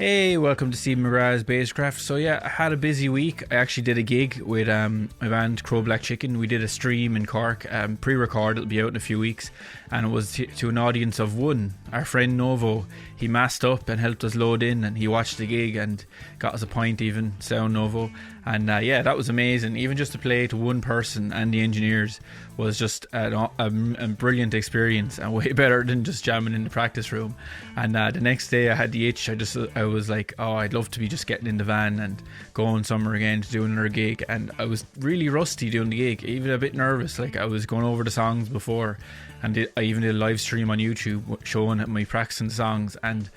Hey, welcome to Stephen McGrath's Basscraft. So yeah, I had a busy week. I actually did a gig with my band Crow Black Chicken. We did a stream in Cork, pre-record, it'll be out in a few weeks, and it was to an audience of one. Our friend Novo, he masked up and helped us load in, and he watched the gig and got us a pint even, sound Novo. And yeah, that was amazing. Even just to play to one person and the engineers was just a brilliant experience, and way better than just jamming in the practice room. And the next day I had the itch. I was like, oh, I'd love to be just getting in the van and going somewhere again to do another gig. And I was really rusty doing the gig, even a bit nervous. Like, I was going over the songs before, and I even did a live stream on YouTube showing me practicing the songs. And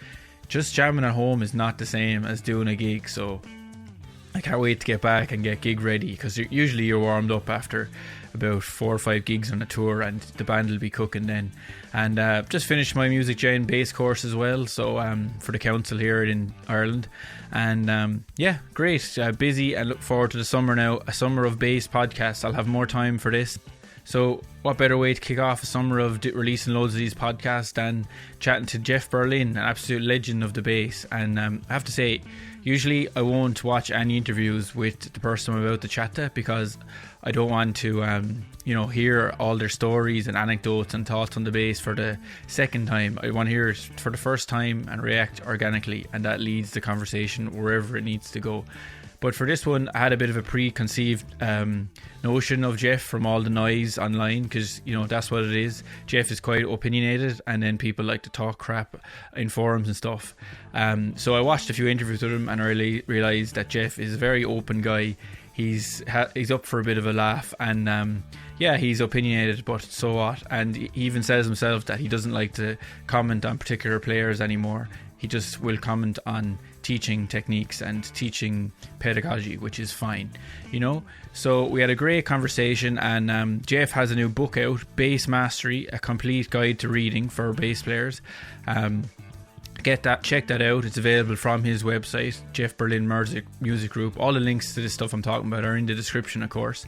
just jamming at home is not the same as doing a gig. So I can't wait to get back and get gig ready, because usually you're warmed up after about 4 or 5 gigs on a tour, and the band will be cooking then. And just finished my Music Gen bass course as well, so for the council here in Ireland. And yeah, great, busy, and look forward to the summer now, a summer of bass podcasts. I'll have more time for this. So what better way to kick off a summer of releasing loads of these podcasts than chatting to Jeff Berlin, an absolute legend of the bass. And I have to say, usually I won't watch any interviews with the person I'm about to chat to, because I don't want to hear all their stories and anecdotes and thoughts on the bass for the second time. I want to hear it for the first time and react organically, and that leads the conversation wherever it needs to go. But for this one, I had a bit of a preconceived notion of Jeff from all the noise online, because, that's what it is. Jeff is quite opinionated, and then people like to talk crap in forums and stuff. So I watched a few interviews with him, and I realised that Jeff is a very open guy. He's up for a bit of a laugh, and yeah, he's opinionated, but so what? And he even says himself that he doesn't like to comment on particular players anymore. He just will comment on teaching techniques and teaching pedagogy, which is fine, So we had a great conversation, and Jeff has a new book out, Bass Mastery, a complete guide to reading for bass players. Check that out. It's available from his website, Jeff Berlin Music Group. All the links to this stuff I'm talking about are in the description, of course.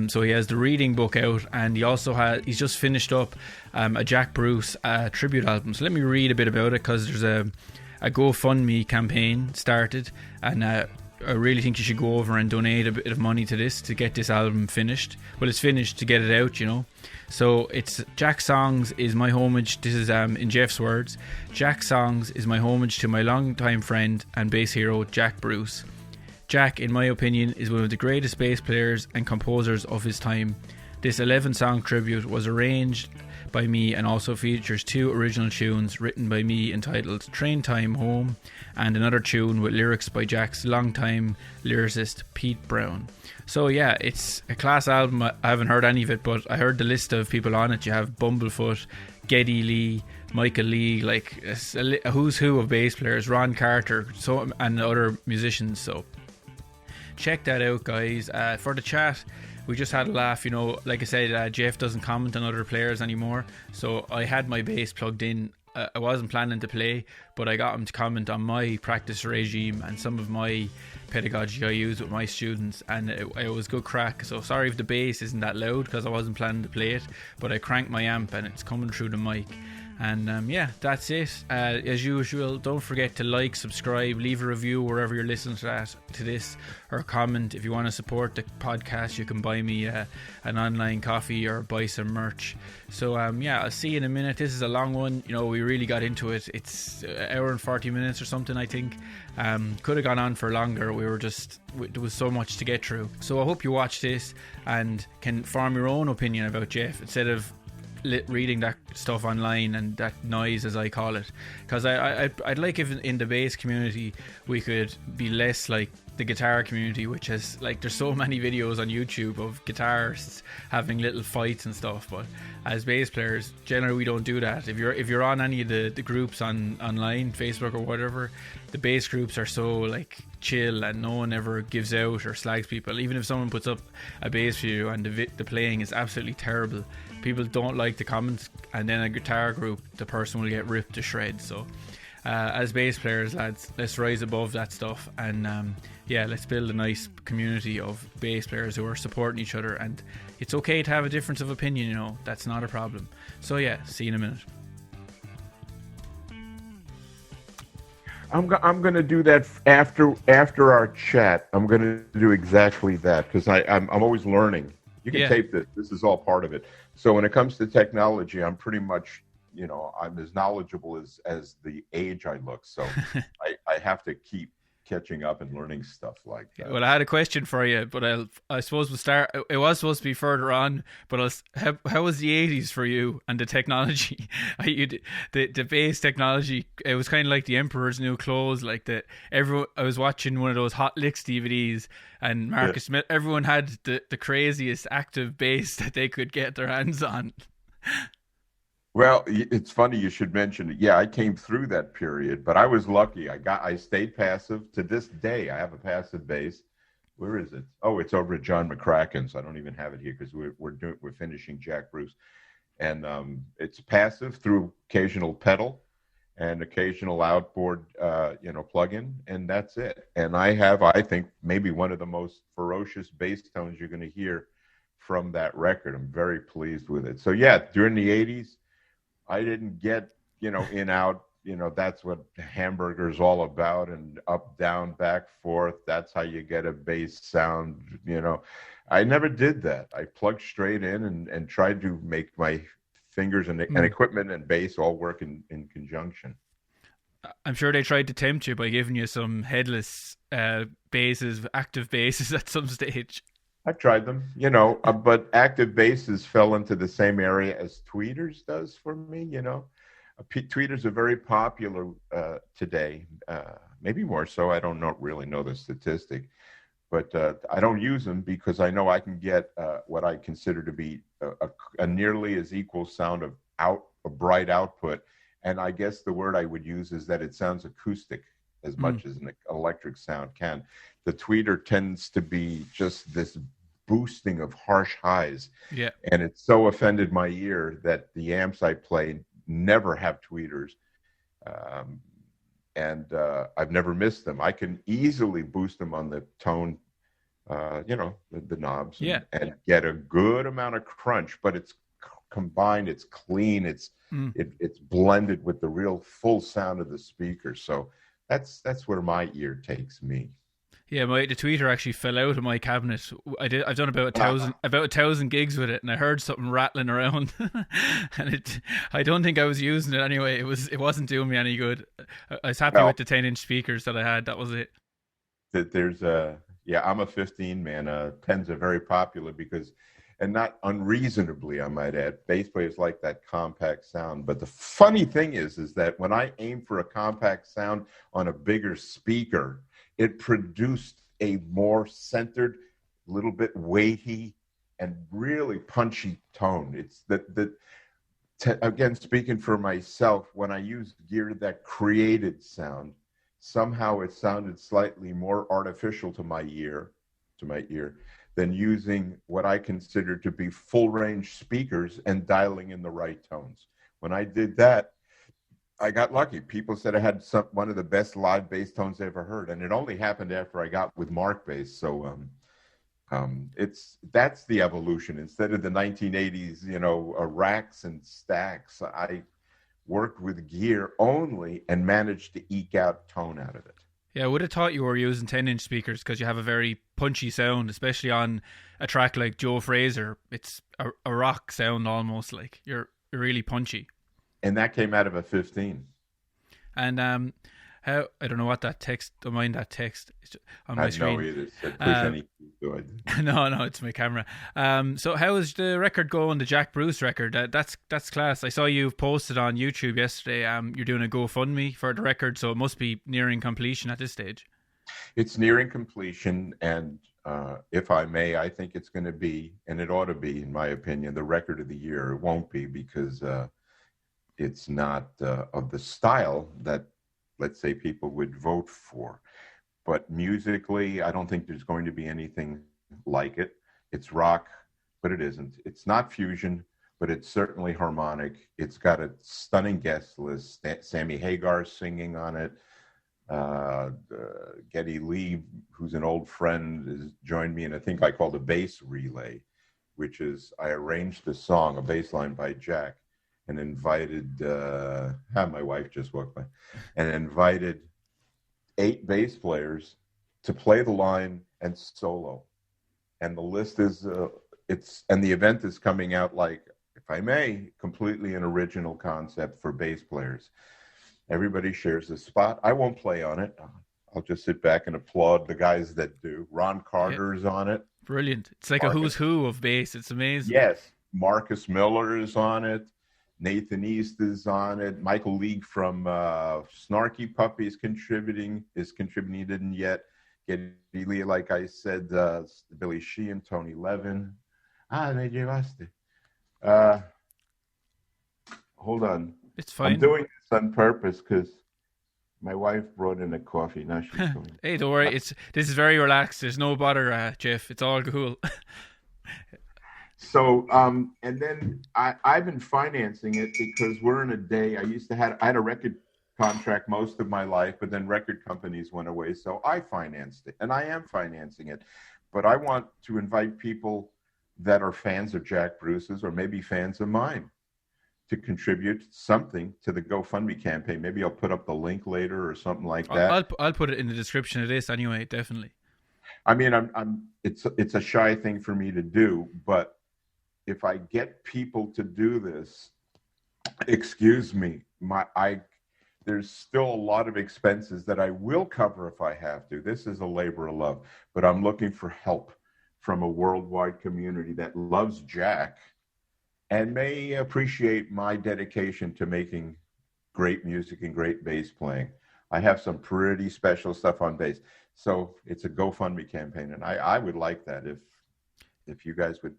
So he has the reading book out, and he's just finished up a Jack Bruce tribute album. So let me read a bit about it, because there's a GoFundMe campaign started, and I really think you should go over and donate a bit of money to this to get this album finished. Well, it's finished, to get it out, So it's Jack Songs is my homage. This is in Jeff's words. Jack Songs is my homage to my longtime friend and bass hero, Jack Bruce. Jack, in my opinion, is one of the greatest bass players and composers of his time. This 11-song tribute was arranged by me and also features 2 original tunes written by me entitled Train Time Home, and another tune with lyrics by Jack's longtime lyricist Pete Brown. So yeah, it's a class album. I haven't heard any of it, but I heard the list of people on it. You have Bumblefoot, Geddy Lee, Michael Lee, like a who's who of bass players, Ron Carter, and other musicians. So check that out, guys. For the chat, we just had a laugh, like I said, Jeff doesn't comment on other players anymore, so I had my bass plugged in. I wasn't planning to play, but I got him to comment on my practice regime and some of my pedagogy I use with my students, and it was good crack. So sorry if the bass isn't that loud, because I wasn't planning to play it, but I cranked my amp and it's coming through the mic. And yeah, that's it. As usual, don't forget to like, subscribe, leave a review wherever you're listening to this, or comment. If you want to support the podcast, you can buy me an online coffee or buy some merch. So yeah, I'll see you in a minute. This is a long one. We really got into it. It's an hour and 40 minutes or something, I think. Could have gone on for longer. There was so much to get through. So I hope you watch this and can form your own opinion about Jeff, instead of reading that stuff online and that noise, as I call it, because I'd like if in the bass community we could be less like the guitar community, which has, like, there's so many videos on YouTube of guitarists having little fights and stuff, but as bass players generally we don't do that. If you're on any of the groups online, Facebook or whatever, the bass groups are so like chill, and no one ever gives out or slags people. Even if someone puts up a bass video and the playing is absolutely terrible, people don't like the comments, and then a guitar group, the person will get ripped to shreds. So as bass players, lads, let's rise above that stuff, and yeah, let's build a nice community of bass players who are supporting each other. And it's okay to have a difference of opinion, that's not a problem. So yeah, see you in a minute. I'm going to do that after our chat. I'm going to do exactly that because I'm always learning. You can Yeah. tape this. This is all part of it. So when it comes to technology, I'm pretty much, I'm as knowledgeable as the age I look. So I have to keep catching up and learning stuff like that. Well, I had a question for you, but I suppose we'll start. It was supposed to be further on, but how was the '80s for you and the technology? The bass technology. It was kind of like the Emperor's New Clothes. Like everyone. I was watching one of those Hot Licks DVDs, and Yeah. Marcus Smith. Everyone had the craziest active bass that they could get their hands on. Well, it's funny you should mention it. Yeah, I came through that period, but I was lucky. I stayed passive. To this day, I have a passive bass. Where is it? Oh, it's over at John McCracken's. I don't even have it here because we're finishing Jack Bruce, and it's passive through occasional pedal and occasional outboard, plug-in, and that's it. And I think, maybe one of the most ferocious bass tones you're going to hear from that record. I'm very pleased with it. So yeah, during the '80s. I didn't get, in, out, that's what Hamburger's all about, and up, down, back, forth. That's how you get a bass sound. I never did that. I plugged straight in and tried to make my fingers and equipment and bass all work in conjunction. I'm sure they tried to tempt you by giving you some headless basses, active basses at some stage. I've tried them, but active basses fell into the same area as tweeters does for me. Tweeters are very popular today, maybe more so. I don't really know the statistic, but I don't use them because I know I can get what I consider to be a nearly as equal sound of a bright output. And I guess the word I would use is that it sounds acoustic as much as an electric sound can. The tweeter tends to be just this boosting of harsh highs. Yeah. And it so offended my ear that the amps I play never have tweeters. And I've never missed them. I can easily boost them on the tone, the knobs, and get a good amount of crunch, but it's combined, it's clean, it's blended with the real full sound of the speaker. So that's where my ear takes me. Yeah, the tweeter actually fell out of my cabinet. I've done about a thousand gigs with it, and I heard something rattling around, and I don't think I was using it anyway. It wasn't doing me any good. I was happy with the 10-inch speakers that I had. That was it. I'm a 15 man. 10s are very popular because, and not unreasonably, I might add, bass players like that compact sound. But the funny thing is that when I aim for a compact sound on a bigger speaker, it produced a more centered, little bit weighty, and really punchy tone. It's again, speaking for myself, when I used gear that created sound, somehow it sounded slightly more artificial to my ear than using what I consider to be full range speakers and dialing in the right tones. When I did that, I got lucky. People said I had one of the best live bass tones they ever heard, and it only happened after I got with Mark bass. So that's the evolution. Instead of the 1980s, racks and stacks, I worked with gear only and managed to eke out tone out of it. Yeah, I would have thought you were using 10-inch speakers because you have a very punchy sound, especially on a track like Joe Fraser. It's a rock sound almost, like you're really punchy. And that came out of a 15. And how, I don't know what that text, don't mind that text on my screen. I know it is. No, it's my camera. So how is the record going, the Jack Bruce record? That's class. I saw you posted on YouTube yesterday. You're doing a GoFundMe for the record, so it must be nearing completion at this stage. It's nearing completion, and if I may, I think it's going to be, and it ought to be, in my opinion, the record of the year. It won't be because it's not of the style that, let's say, people would vote for. But musically, I don't think there's going to be anything like it. It's rock, but it isn't. It's not fusion, but it's certainly harmonic. It's got a stunning guest list. Sammy Hagar singing on it. Geddy Lee, who's an old friend, has joined me in a thing I call the bass relay, which is I arranged the song, a bass line by Jack, and invited, my wife just walked by, and invited 8 bass players to play the line and solo. And the list is and the event is coming out, like, if I may, completely an original concept for bass players. Everybody shares a spot. I won't play on it. I'll just sit back and applaud the guys that do. Ron Carter's on it. Brilliant. It's like a who's who of bass. It's amazing. Yes. Marcus Miller is on it. Nathan East is on it. Michael League from Snarky Puppy is contributing. He didn't yet. Geddy, like I said, Billy Sheehan, Tony Levin. Me llevaste. Hold on. It's fine. I'm doing this on purpose because my wife brought in a coffee. Now she's going. Hey, don't worry. This is very relaxed. There's no bother, Jeff. It's all cool. So, and then I've been financing it because we're in a day. I had a record contract most of my life, but then record companies went away. So I financed it, and I am financing it. But I want to invite people that are fans of Jack Bruce's or maybe fans of mine to contribute something to the GoFundMe campaign. Maybe I'll put up the link later or something like that. I'll put it in the description of this anyway, definitely. I mean, it's a shy thing for me to do, but if I get people to do this, excuse me, there's still a lot of expenses that I will cover if I have to. This is a labor of love, but I'm looking for help from a worldwide community that loves Jack and may appreciate my dedication to making great music and great bass playing. I have some pretty special stuff on bass. So it's a GoFundMe campaign, and I would like that if you guys would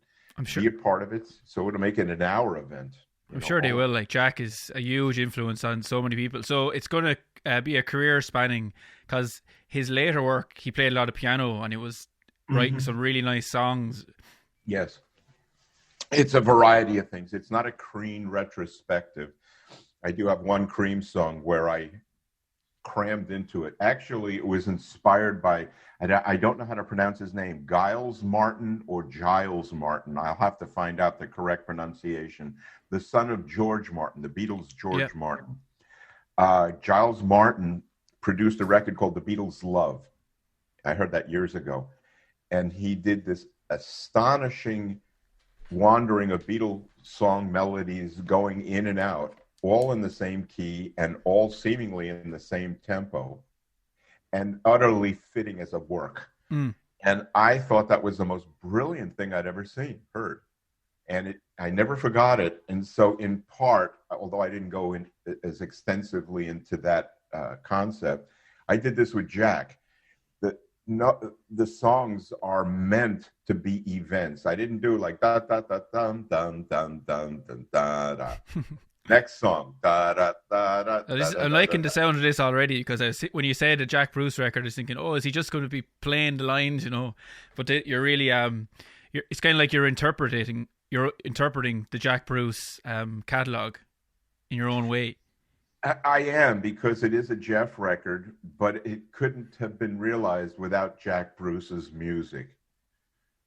be a part of it. So it'll make it an hour event. I'm sure they will. Like, Jack is a huge influence on so many people. So it's going to be a career spanning, because his later work, he played a lot of piano and it was writing some really nice songs. Yes. It's a variety of things. It's not a Cream retrospective. I do have one Cream song where I crammed into it. Actually, it was inspired by, I don't know how to pronounce his name, Giles Martin or Giles Martin. I'll have to find out the correct pronunciation. The son of George Martin, the Beatles' George Martin. Giles Martin produced a record called The Beatles' Love. I heard that years ago. And he did this astonishing wandering of Beatles song melodies going in and out, all in the same key and all seemingly in the same tempo, and utterly fitting as a work. And I thought that was the most brilliant thing I'd ever heard. And I never forgot it. And so in part, although I didn't go in as extensively into that concept, I did this with Jack. The songs are meant to be events. I didn't do like da da da dum dum dum dum dum da da. Next song, da da da da. I'm liking the sound of this already, because when you said a Jack Bruce record, I was thinking, oh, is he just going to be playing the lines, But you're really it's kind of like you're interpreting the Jack Bruce catalog in your own way. I am, because it is a Jeff record, but it couldn't have been realized without Jack Bruce's music.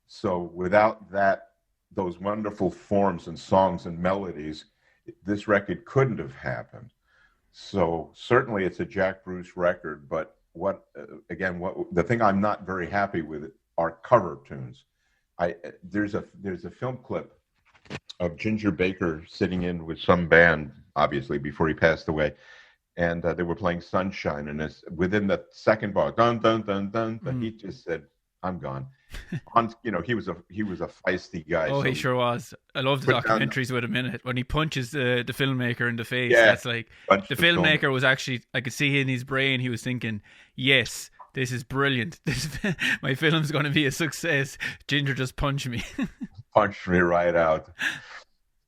So without those wonderful forms and songs and melodies, this record couldn't have happened. So certainly it's a Jack Bruce record, but the thing I'm not very happy with are cover tunes. There's a film clip of Ginger Baker sitting in with some band, obviously before he passed away, and they were playing Sunshine, and within the second bar, dun dun dun dun, but he just said, "I'm gone." He was a feisty guy. Oh, so he sure was. I love the documentaries with him in it. When he punches the filmmaker in the face, that's like the filmmaker was actually, I could see in his brain, he was thinking, yes, this is brilliant. My film's going to be a success. Ginger just punched me. Punched me right out.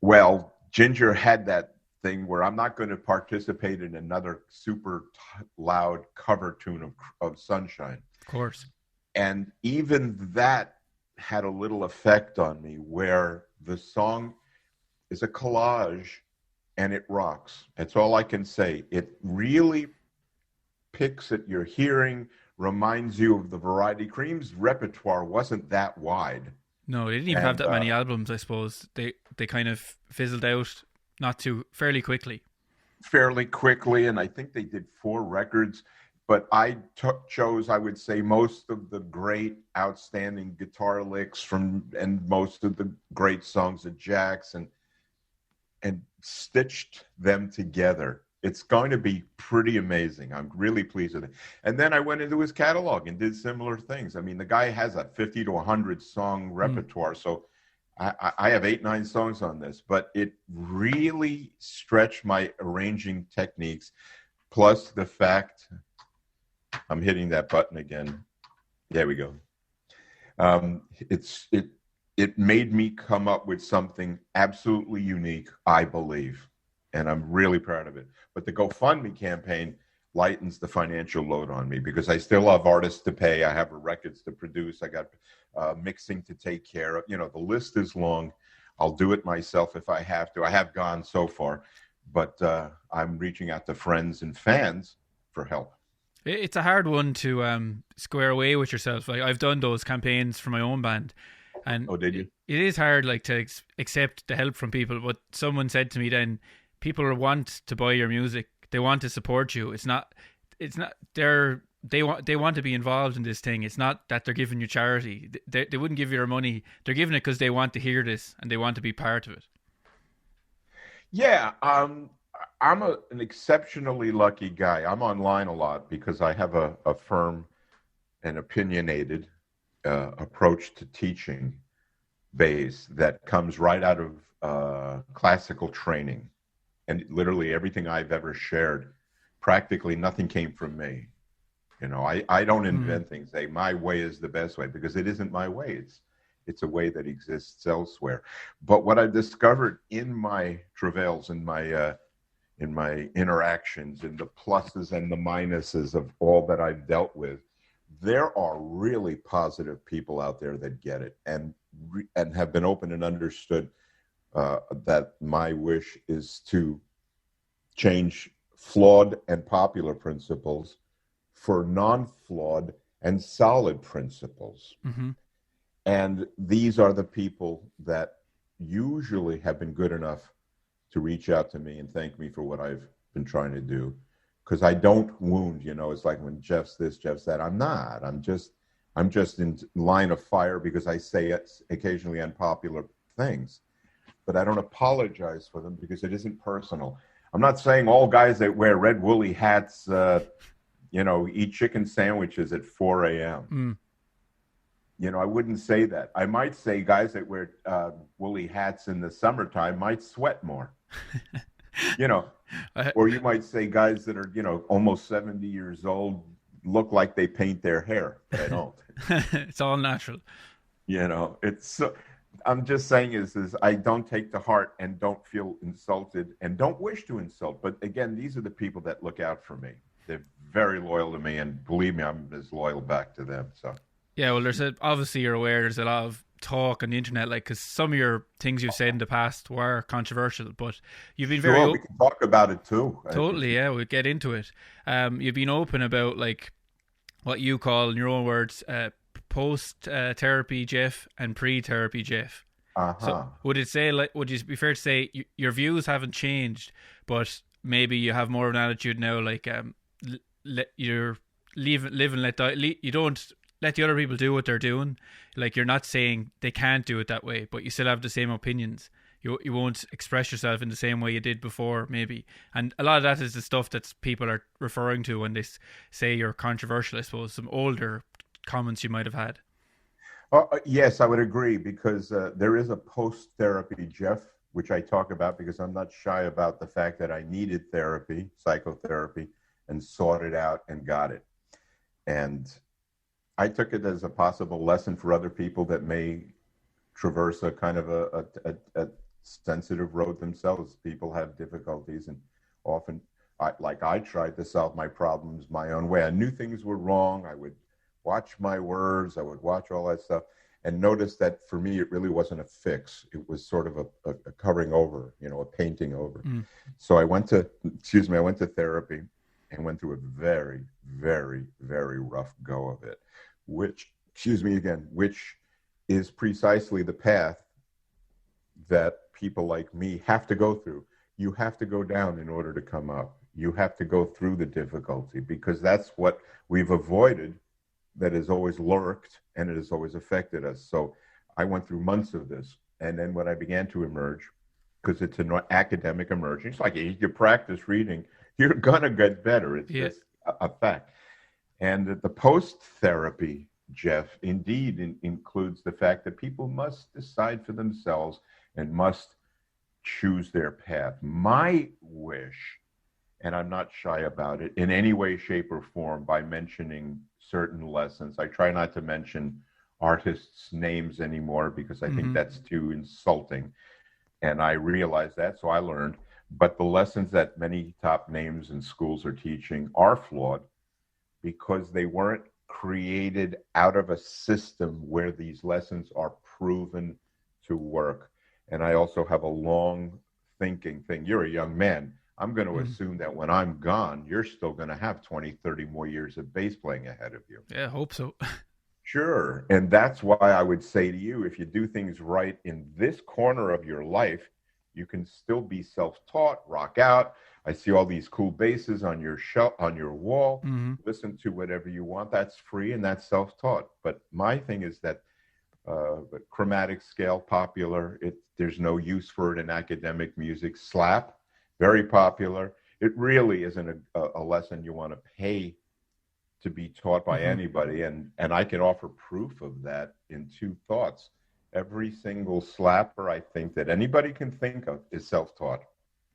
Well, Ginger had that thing where I'm not going to participate in another super loud cover tune of Sunshine. Of course. And even that had a little effect on me, where the song is a collage and it rocks. That's all I can say. It really picks at your hearing, reminds you of the variety. Cream's repertoire wasn't that wide. No, they didn't even have that many albums, I suppose. They kind of fizzled out fairly quickly. Fairly quickly, and I think they did 4 records. but I chose, I would say, most of the great, outstanding guitar licks and most of the great songs of Jackson, and stitched them together. It's going to be pretty amazing. I'm really pleased with it. And then I went into his catalog and did similar things. I mean, the guy has a 50 to 100 song repertoire. So I have 8, 9 songs on this, but it really stretched my arranging techniques. Plus the fact, I'm hitting that button again. There we go. It made me come up with something absolutely unique, I believe, and I'm really proud of it. But the GoFundMe campaign lightens the financial load on me because I still have artists to pay. I have records to produce. I got mixing to take care of. You know, the list is long. I'll do it myself if I have to. I have gone so far, but I'm reaching out to friends and fans for help. It's a hard one to square away with yourself. Like, I've done those campaigns for my own band. And oh, did you? It is hard, like, to accept the help from people. But someone said to me then, people want to buy your music. They want to support you. It's not. They want to be involved in this thing. It's not that they're giving you charity. They wouldn't give you their money. They're giving it because they want to hear this and they want to be part of it. Yeah, I'm an exceptionally lucky guy. I'm online a lot because I have a firm and opinionated approach to teaching bass that comes right out of classical training. And literally everything I've ever shared, practically nothing came from me. You know, I don't invent things. Say my way is the best way, because it isn't my way. It's a way that exists elsewhere. But what I discovered in my travails, in my interactions, in the pluses and the minuses of all that I've dealt with, there are really positive people out there that get it and have been open and understood that my wish is to change flawed and popular principles for non-flawed and solid principles. Mm-hmm. And these are the people that usually have been good enough to reach out to me and thank me for what I've been trying to do. Because I don't wound, you know, it's like when Jeff's this, Jeff's that. I'm not. I'm just in line of fire because I say occasionally unpopular things. But I don't apologize for them because it isn't personal. I'm not saying all guys that wear red woolly hats, you know, eat chicken sandwiches at 4 a.m. Mm. You know, I wouldn't say that. I might say guys that wear woolly hats in the summertime might sweat more. You know, or you might say guys that are, you know, almost 70 years old look like they paint their hair, but I don't. It's all natural. You know, I'm just saying is I don't take to heart and don't feel insulted and don't wish to insult. But again, these are the people that look out for me. They're very loyal to me, and believe me, I'm as loyal back to them. So. Yeah, well, obviously you're aware there's a lot of talk on the internet, like, because some of your things you've said in the past were controversial, but you've been very we can talk about it too. Totally, yeah, we'll get into it. You've been open about, like, what you call, in your own words, post therapy Jeff and pre-therapy Jeff. So would you be fair to say your views haven't changed, but maybe you have more of an attitude now, like, you're live and let die. You don't let the other people do what they're doing. Like, you're not saying they can't do it that way, but you still have the same opinions. You won't express yourself in the same way you did before, maybe. And a lot of that is the stuff that people are referring to when they say you're controversial, I suppose, some older comments you might have had. Yes, I would agree, because there is a post-therapy Jeff, which I talk about because I'm not shy about the fact that I needed therapy, psychotherapy, and sought it out and got it. And I took it as a possible lesson for other people that may traverse a kind of a sensitive road themselves. People have difficulties, and often, I tried to solve my problems my own way. I knew things were wrong. I would watch my words. I would watch all that stuff, and notice that for me, it really wasn't a fix. It was sort of a covering over, you know, a painting over. Mm. So I went to therapy and went through a very, very, very rough go of it, which is precisely the path that people like me have to go through. you have to go down in order to come up. You have to go through the difficulty, because that's what we've avoided, that has always lurked, and it has always affected us. So I went through months of this. And then when I began to emerge, because it's an academic emerging, it's like you practice reading, you're going to get better. It's just a fact. And the post-therapy, Jeff, indeed includes the fact that people must decide for themselves and must choose their path. My wish, and I'm not shy about it in any way, shape, or form by mentioning certain lessons. I try not to mention artists' names anymore because I think that's too insulting. And I realized that, so I learned. But the lessons that many top names and schools are teaching are flawed because they weren't created out of a system where these lessons are proven to work. And I also have a long thinking thing. You're a young man. I'm going to assume that when I'm gone, you're still going to have 20, 30 more years of bass playing ahead of you. Yeah, I hope so. Sure. And that's why I would say to you, if you do things right in this corner of your life, you can still be self-taught, rock out. I see all these cool basses on your shelf, on your wall. Listen to whatever you want. That's free and that's self-taught. But my thing is that the chromatic scale, popular. There's no use for it in academic music. Slap, very popular. It really isn't a lesson you want to pay to be taught by anybody. And I can offer proof of that in two thoughts. Every single slapper I think that anybody can think of is self-taught.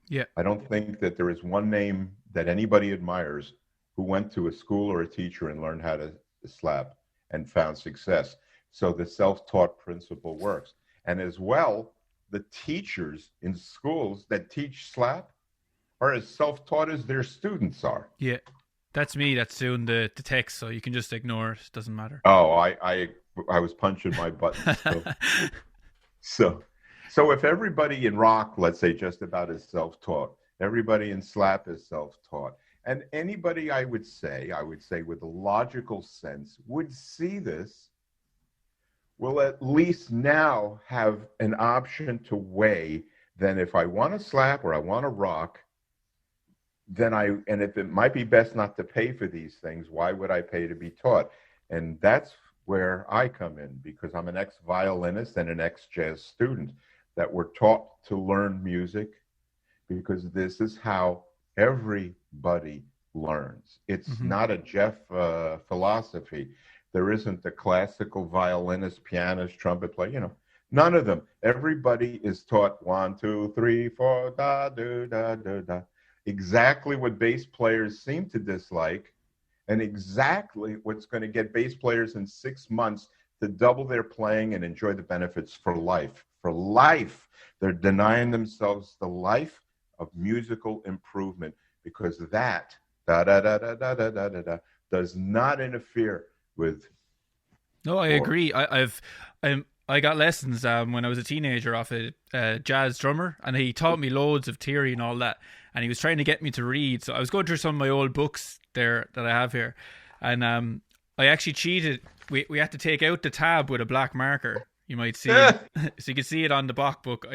Yeah. I don't think that there is one name that anybody admires who went to a school or a teacher and learned how to slap and found success. So the self-taught principle works. And as well, the teachers in schools that teach slap are as self-taught as their students are. Yeah. That's me that's doing the text, so you can just ignore it. It doesn't matter. Oh, I was punching my buttons. So if everybody in rock, let's say, just about is self-taught, everybody in slap is self-taught, and anybody I would say with a logical sense would see this, will at least now have an option to weigh, then if I want to slap or I want to rock, and if it might be best not to pay for these things, why would I pay to be taught? And that's where I come in, because I'm an ex-violinist and an ex-jazz student that were taught to learn music, because this is how everybody learns. It's not a Jeff philosophy. There isn't a classical violinist, pianist, trumpet player, none of them. Everybody is taught 1, 2, 3, 4, da, do, da, do, da. Exactly what bass players seem to dislike, and exactly what's going to get bass players in 6 months to double their playing and enjoy the benefits for life. For life. They're denying themselves the life of musical improvement, because that does not interfere with. No, I agree. I got lessons when I was a teenager off a jazz drummer, and he taught me loads of theory and all that. And he was trying to get me to read. So I was going through some of my old books there that I have here. And I actually cheated. We had to take out the tab with a black marker. You might see it. So you can see it on the back book.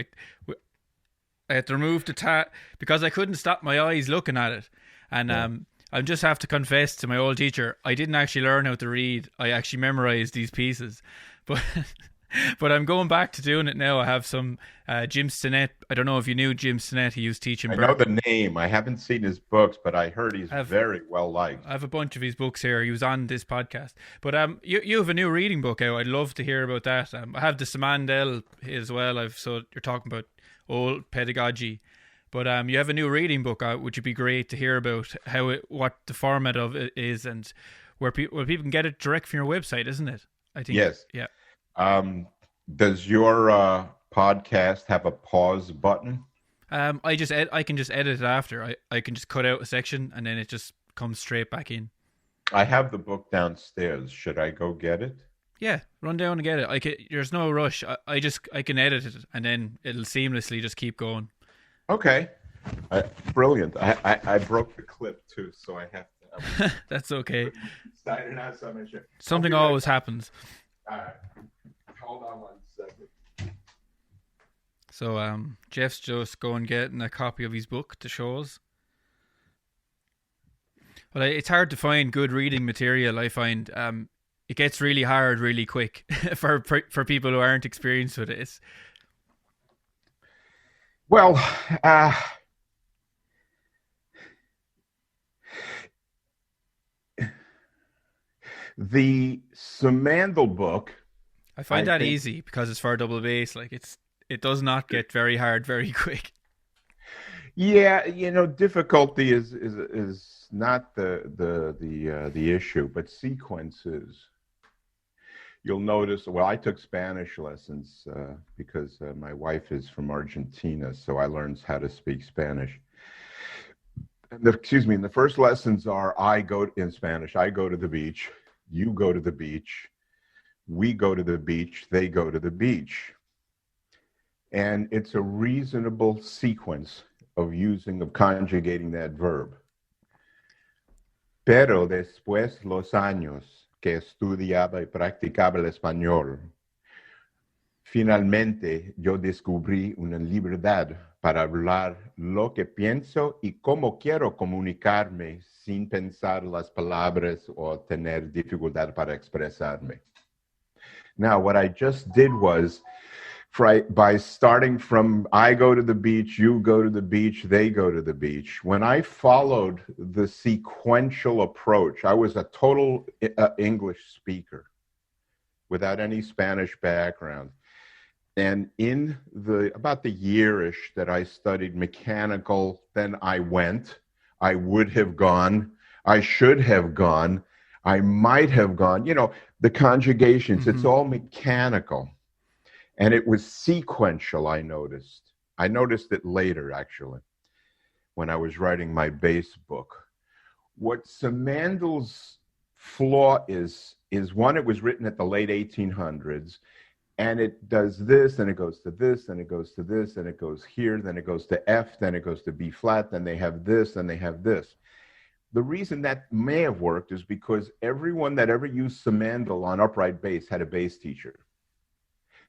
I had to remove the tab because I couldn't stop my eyes looking at it. And I just have to confess to my old teacher, I didn't actually learn how to read. I actually memorized these pieces. But I'm going back to doing it now. I have some Jim Stinnett. I don't know if you knew Jim Stinnett. He used to teach in I know the name. I haven't seen his books, but I heard he's very well liked. I have a bunch of his books here. He was on this podcast. But you have a new reading book out. I'd love to hear about that. I have the Samandel as well. So you're talking about old pedagogy. But you have a new reading book out, which would be great to hear about what the format of it is, and where people can get it direct from your website, isn't it? I think. Yes. Yeah. Does your podcast have a pause button? I can just edit it after. I can just cut out a section and then it just comes straight back in. I have the book downstairs. Should I go get it? Yeah, run down and get it. There's no rush. I can edit it and then it'll seamlessly just keep going. Okay, brilliant. I broke the clip too, so I have to. That's okay. Signing out, so I'm sure. Something always happens. All right. Hold on 1 second. So Jeff's just going getting a copy of his book to show us. Well, it's hard to find good reading material. I find it gets really hard really quick for people who aren't experienced with it. Well, the Simandl book, I find that easy because it's for double bass. Like it does not get very hard very quick. Yeah, difficulty is not the issue, but sequences. You'll notice. Well, I took Spanish lessons because my wife is from Argentina, so I learned how to speak Spanish. And the first lessons are in Spanish. I go to the beach. You go to the beach. We go to the beach. They go to the beach. And it's a reasonable sequence of conjugating that verb. Pero después los años que estudiaba y practicaba el español, finalmente yo descubrí una libertad para hablar lo que pienso y cómo quiero comunicarme sin pensar las palabras o tener dificultad para expresarme. Now, what I just did was, by starting from I go to the beach, you go to the beach, they go to the beach, when I followed the sequential approach, I was a total English speaker without any Spanish background. And in about the year-ish that I studied mechanical, then I would have gone, I should have gone, I might have gone, the conjugations, it's all mechanical. And it was sequential, I noticed. I noticed it later, actually, when I was writing my bass book. What Simandl's flaw is one, it was written at the late 1800s, and it does this, and it goes to this, and it goes to this, and it goes here, then it goes to F, then it goes to B flat, then they have this, and they have this. The reason that may have worked is because everyone that ever used Simandl on upright bass had a bass teacher.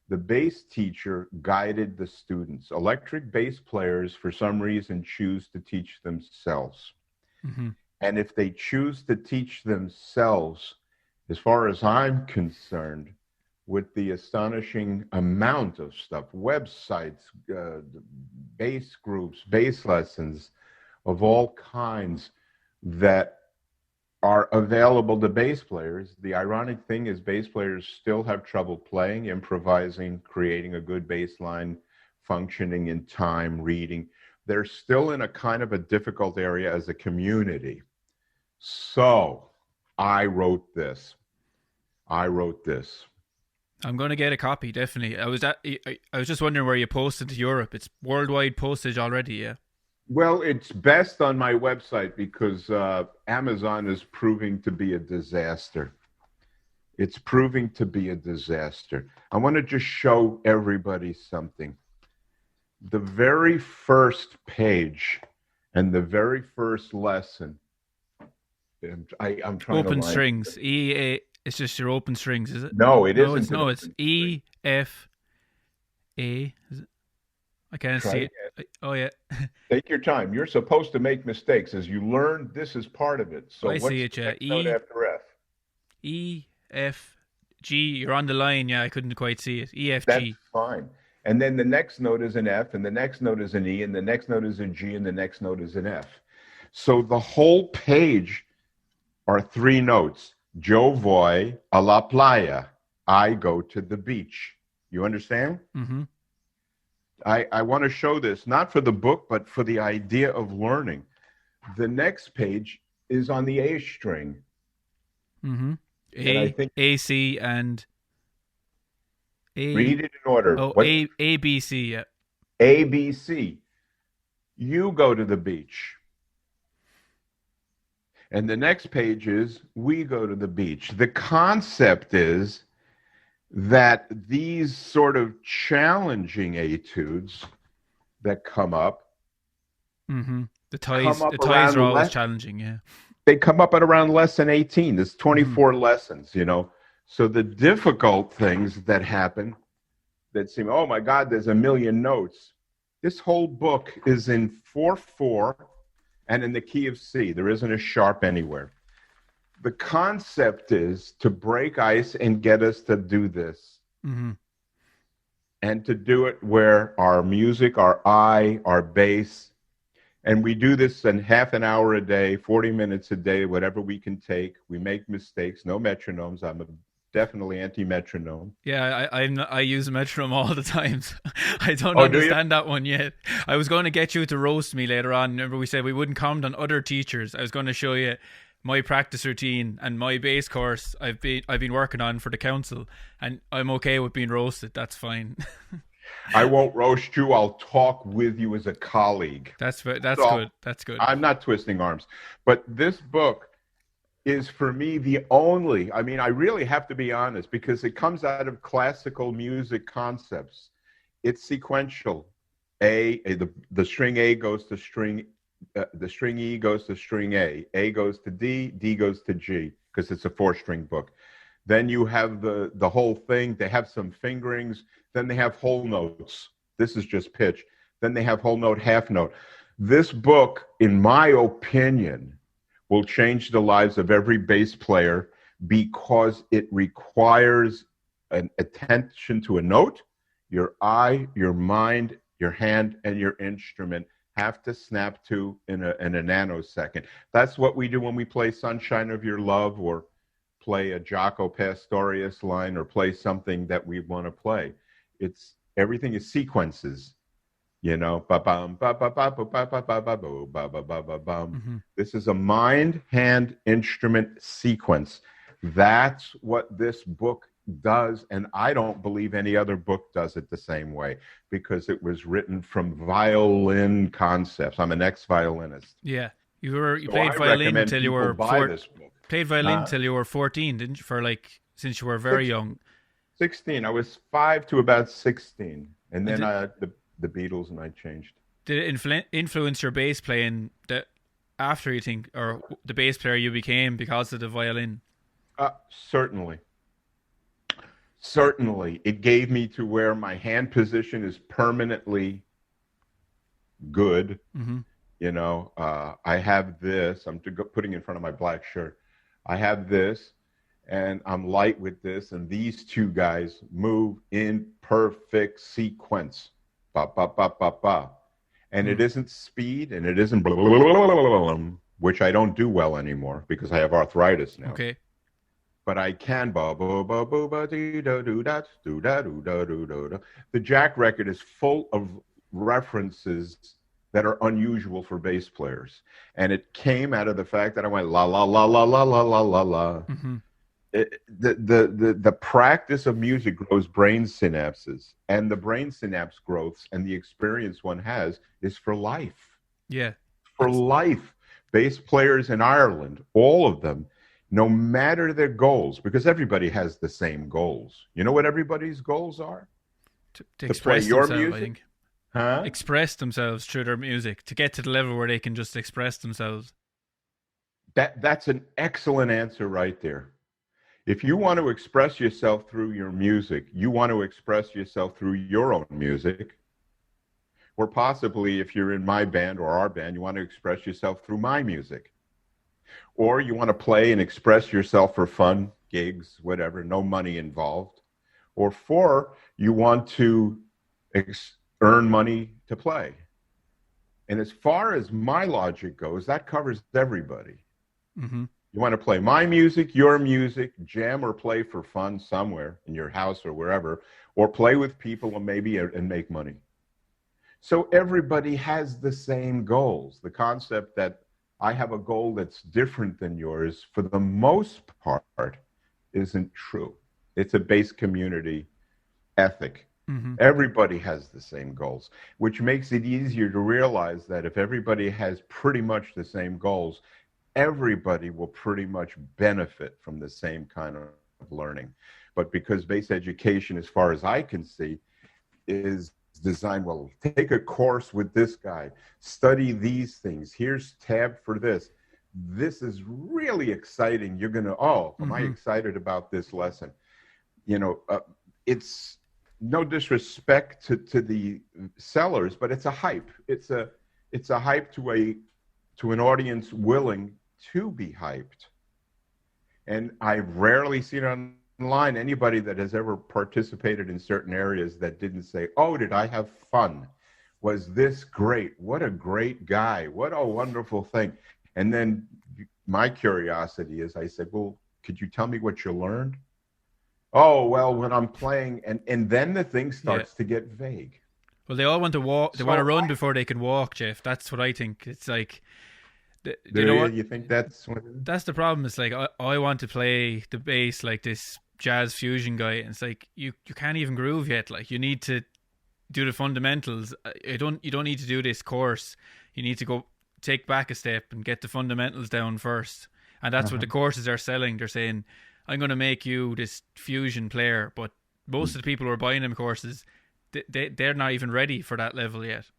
The bass teacher guided the students. Electric bass players, for some reason, choose to teach themselves. Mm-hmm. And if they choose to teach themselves, as far as I'm concerned, with the astonishing amount of stuff, websites, bass groups, bass lessons of all kinds that are available to bass players. The ironic thing is bass players still have trouble playing, improvising, creating a good bass line, functioning in time, reading. They're still in a kind of a difficult area as a community. So I wrote this. I'm going to get a copy, definitely. I was just wondering where you posted to Europe. It's worldwide postage already, yeah? Well, it's best on my website because Amazon is proving to be a disaster. It's proving to be a disaster. I want to just show everybody something. The very first page and the very first lesson. I'm trying open to strings. It's just your open strings, is it? No, it isn't. No, it's E, F, A. Is it? I can't see it. Oh, yeah. Take your time. You're supposed to make mistakes. As you learn, this is part of it. So I see it, yeah. Note after F? E, F, G. You're on the line. Yeah, I couldn't quite see it. E, F, G. That's fine. And then the next note is an F, and the next note is an E, and the next note is a G, and the next note is an F. So the whole page are three notes. Yo voy a la playa. I go to the beach. You understand? Mm-hmm. I want to show this, not for the book, but for the idea of learning. The next page is on the A string. Mm-hmm. A, C, and A. Read it in order. Oh, A, B, C, yeah. A, B, C. You go to the beach. And the next page is we go to the beach. The concept is that these sort of challenging etudes that come up, mm-hmm. the ties are always challenging, yeah. They come up at around lesson 18. There's 24 lessons, So the difficult things that happen, that seem, oh my God, there's a million notes. This whole book is in 4/4 and in the key of C. There isn't a sharp anywhere. The concept is to break ice and get us to do this. Mm-hmm. And to do it where our music, our eye, our bass, and we do this in half an hour a day, 40 minutes a day, whatever we can take. We make mistakes, no metronomes. I'm definitely anti-metronome. Yeah, I use a metronome all the time. I don't Oh, understand that one yet. I was going to get you to roast me later on. Remember we said we wouldn't comment on other teachers. I was going to show you my practice routine and my bass course I've been working on for the council, and I'm okay with being roasted. That's fine. I won't roast you. I'll talk with you as a colleague. That's good. That's good. I'm not twisting arms. But this book is for me the only, I mean, I really have to be honest because it comes out of classical music concepts. It's sequential. The string A goes to string, the string E goes to string A goes to D goes to G, because it's a 4-string book. Then you have the whole thing. They have some fingerings. Then they have whole notes. This is just pitch. Then they have whole note, half note. This book, in my opinion, will change the lives of every bass player because it requires an attention to a note. Your eye, your mind, your hand, and your instrument have to snap to in a nanosecond. That's what we do when we play Sunshine of Your Love, or play a Jaco Pastorius line, or play something that we want to play. It's everything is sequences, you know. This is a mind, hand, instrument sequence. That's what this book does, and I don't believe any other book does it the same way, because it was written from violin concepts. I'm an ex-violinist. Yeah, you played violin until you were played violin until you were 14, didn't you? Since you were very young. 16. I was 5 to about 16, and then the Beatles, and I changed. Did it influence your bass playing after, you think, or the bass player you became because of the violin? Certainly. Certainly. It gave me to where my hand position is permanently good. Mm-hmm. You know, I have this. I'm putting in front of my black shirt. I have this, and I'm light with this, and these two guys move in perfect sequence. Ba, ba, ba, ba, ba. And it isn't speed, and it isn't which I don't do well anymore because I have arthritis now. Okay. But I can. The Jack record is full of references that are unusual for bass players, and it came out of the fact that I went la la la la la la la la la. Mm-hmm. The practice of music grows brain synapses, and the brain synapse growths and the experience one has is for life. Yeah, for life. Bass players in Ireland, all of them, no matter their goals, because everybody has the same goals. You know what everybody's goals are? To express play your themselves, music? I think. Huh? Express themselves through their music, to get to the level where they can just express themselves. That's an excellent answer right there. If you want to express yourself through your music, you want to express yourself through your own music. Or possibly, if you're in my band or our band, you want to express yourself through my music. Or you want to play and express yourself for fun, gigs, whatever, no money involved. Or 4, you want to earn money to play. And as far as my logic goes, that covers everybody. Mm-hmm. You want to play my music, your music, jam or play for fun somewhere in your house or wherever, or play with people and make money. So everybody has the same goals. The concept that I have a goal that's different than yours, for the most part, isn't true. It's a base community ethic. Mm-hmm. Everybody has the same goals, which makes it easier to realize that if everybody has pretty much the same goals, everybody will pretty much benefit from the same kind of learning. But because base education, as far as I can see, is designed, well, take a course with this guy, study these things, here's tab for this. This is really exciting. You're going to, am I excited about this lesson? You know, it's no disrespect to the sellers, but it's a hype. It's a hype to an audience willing to be hyped. And I've rarely seen online anybody that has ever participated in certain areas that didn't say, "Oh, did I have fun? Was this great? What a great guy. What a wonderful thing." And then my curiosity is, I said, "Well, could you tell me what you learned?" "Oh, well, when I'm playing," and then the thing starts to get vague. Well, they all want to walk. They want to run before they can walk, Jeff. That's what I think. It's like, you know what? You think that's what it is? That's the problem. It's like, I want to play the bass like this jazz fusion guy. And it's like, you can't even groove yet. Like, you need to do the fundamentals. You don't need to do this course. You need to go take back a step and get the fundamentals down first. And that's what the courses are selling. They're saying, I'm going to make you this fusion player. But most of the people who are buying them courses, they're not even ready for that level yet.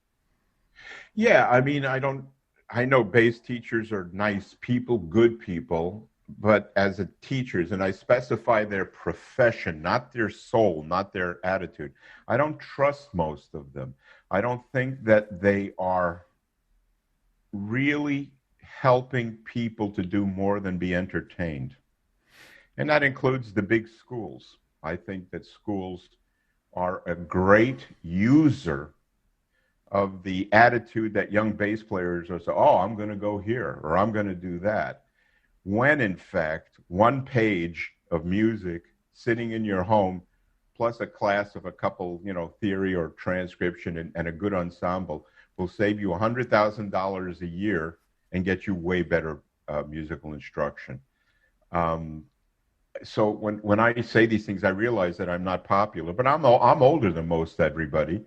Yeah, I mean, I know bass teachers are nice people, good people, but as a teachers, and I specify their profession, not their soul, not their attitude, I don't trust most of them. I don't think that they are really helping people to do more than be entertained. And that includes the big schools. I think that schools are a great user of the attitude that young bass players are saying, "Oh, I'm going to go here," or "I'm going to do that," when in fact, one page of music sitting in your home, plus a class of a couple, theory or transcription and a good ensemble will save you $100,000 a year and get you way better musical instruction. So when I say these things, I realize that I'm not popular, but I'm older than most everybody.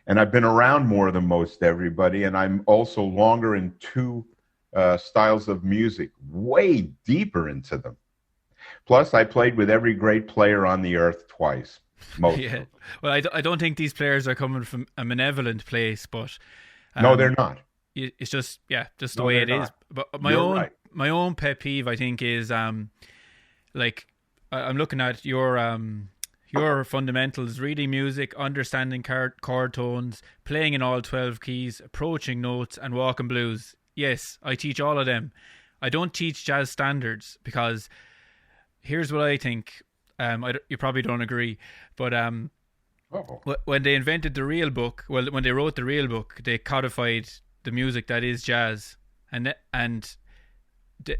And I've been around more than most everybody, and I'm also longer in two styles of music, way deeper into them. Plus, I played with every great player on the earth twice. Most of them. Well, I don't think these players are coming from a manavolent place, but no, they're not. It's just the way it is. But my own pet peeve, I think, is like I'm looking at your fundamentals: reading music, understanding chord tones, playing in all 12 keys, approaching notes, and walking blues. Yes, I teach all of them. I don't teach jazz standards because here's what I think. You probably don't agree, but when they invented the real book, when they wrote the real book, they codified the music that is jazz, and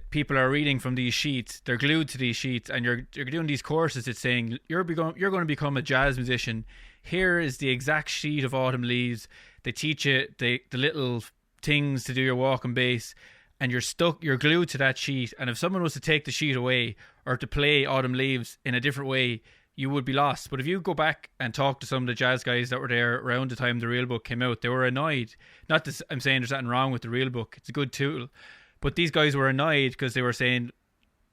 people are reading from these sheets. They're glued to these sheets, and you're doing these courses. It's saying you're going to become a jazz musician. Here is the exact sheet of Autumn Leaves. They teach you the little things to do your walking bass, and you're glued to that sheet. And if someone was to take the sheet away or to play Autumn Leaves in a different way, you would be lost. But if you go back and talk to some of the jazz guys that were there around the time the real book came out, they were annoyed. Not that I'm saying there's nothing wrong with the real book. It's a good tool. But these guys were annoyed because they were saying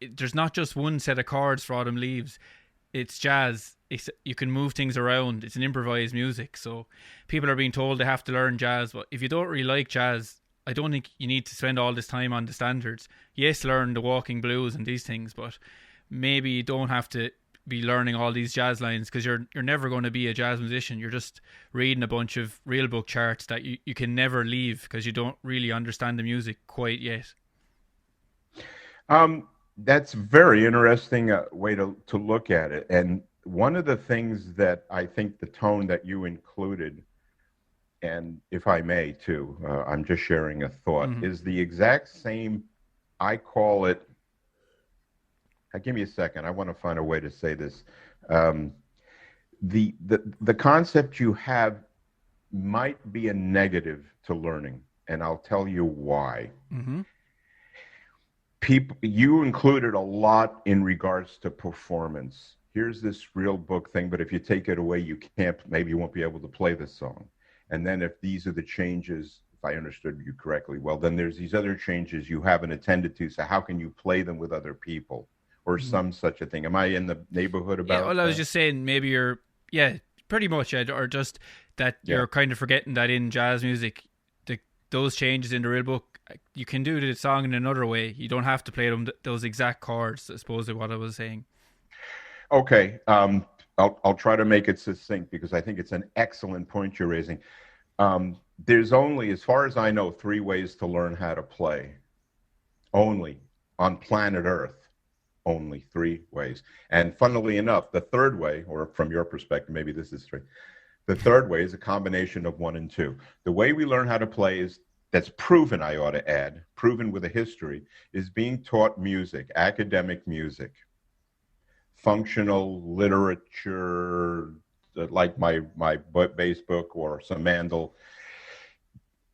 there's not just one set of chords for Autumn Leaves. It's jazz. You can move things around. It's an improvised music. So people are being told they have to learn jazz. But if you don't really like jazz, I don't think you need to spend all this time on the standards. Yes, learn the walking blues and these things, but maybe you don't have to be learning all these jazz lines because you're never going to be a jazz musician. You're just reading a bunch of real book charts that you can never leave because you don't really understand the music quite yet. That's a very interesting way to look at it. And one of the things that I think the tone that you included, and if I may too, I'm just sharing a thought, is the exact same. I call it, give me a second, I want to find a way to say this. The concept you have might be a negative to learning, and I'll tell you why. You included a lot in regards to performance. Here's this real book thing, but if you take it away, maybe you won't be able to play the song. And then if these are the changes, if I understood you correctly, well, then there's these other changes you haven't attended to. So how can you play them with other people or some such a thing? Am I in the neighborhood about that? Well, I was just saying maybe you're, pretty much, Ed, or just that you're kind of forgetting that in jazz music, those changes in the real book, you can do the song in another way. You don't have to play them those exact chords, I suppose is what I was saying. Okay. I'll try to make it succinct because I think it's an excellent point you're raising. There's only, as far as I know, three ways to learn how to play. Only on planet Earth. Only three ways. And funnily enough, the third way, or from your perspective, maybe this is three. The third way is a combination of one and two. The way we learn how to play is, that's proven, I ought to add, proven with a history, is being taught music, academic music, functional literature, like my bass book or some Mandel,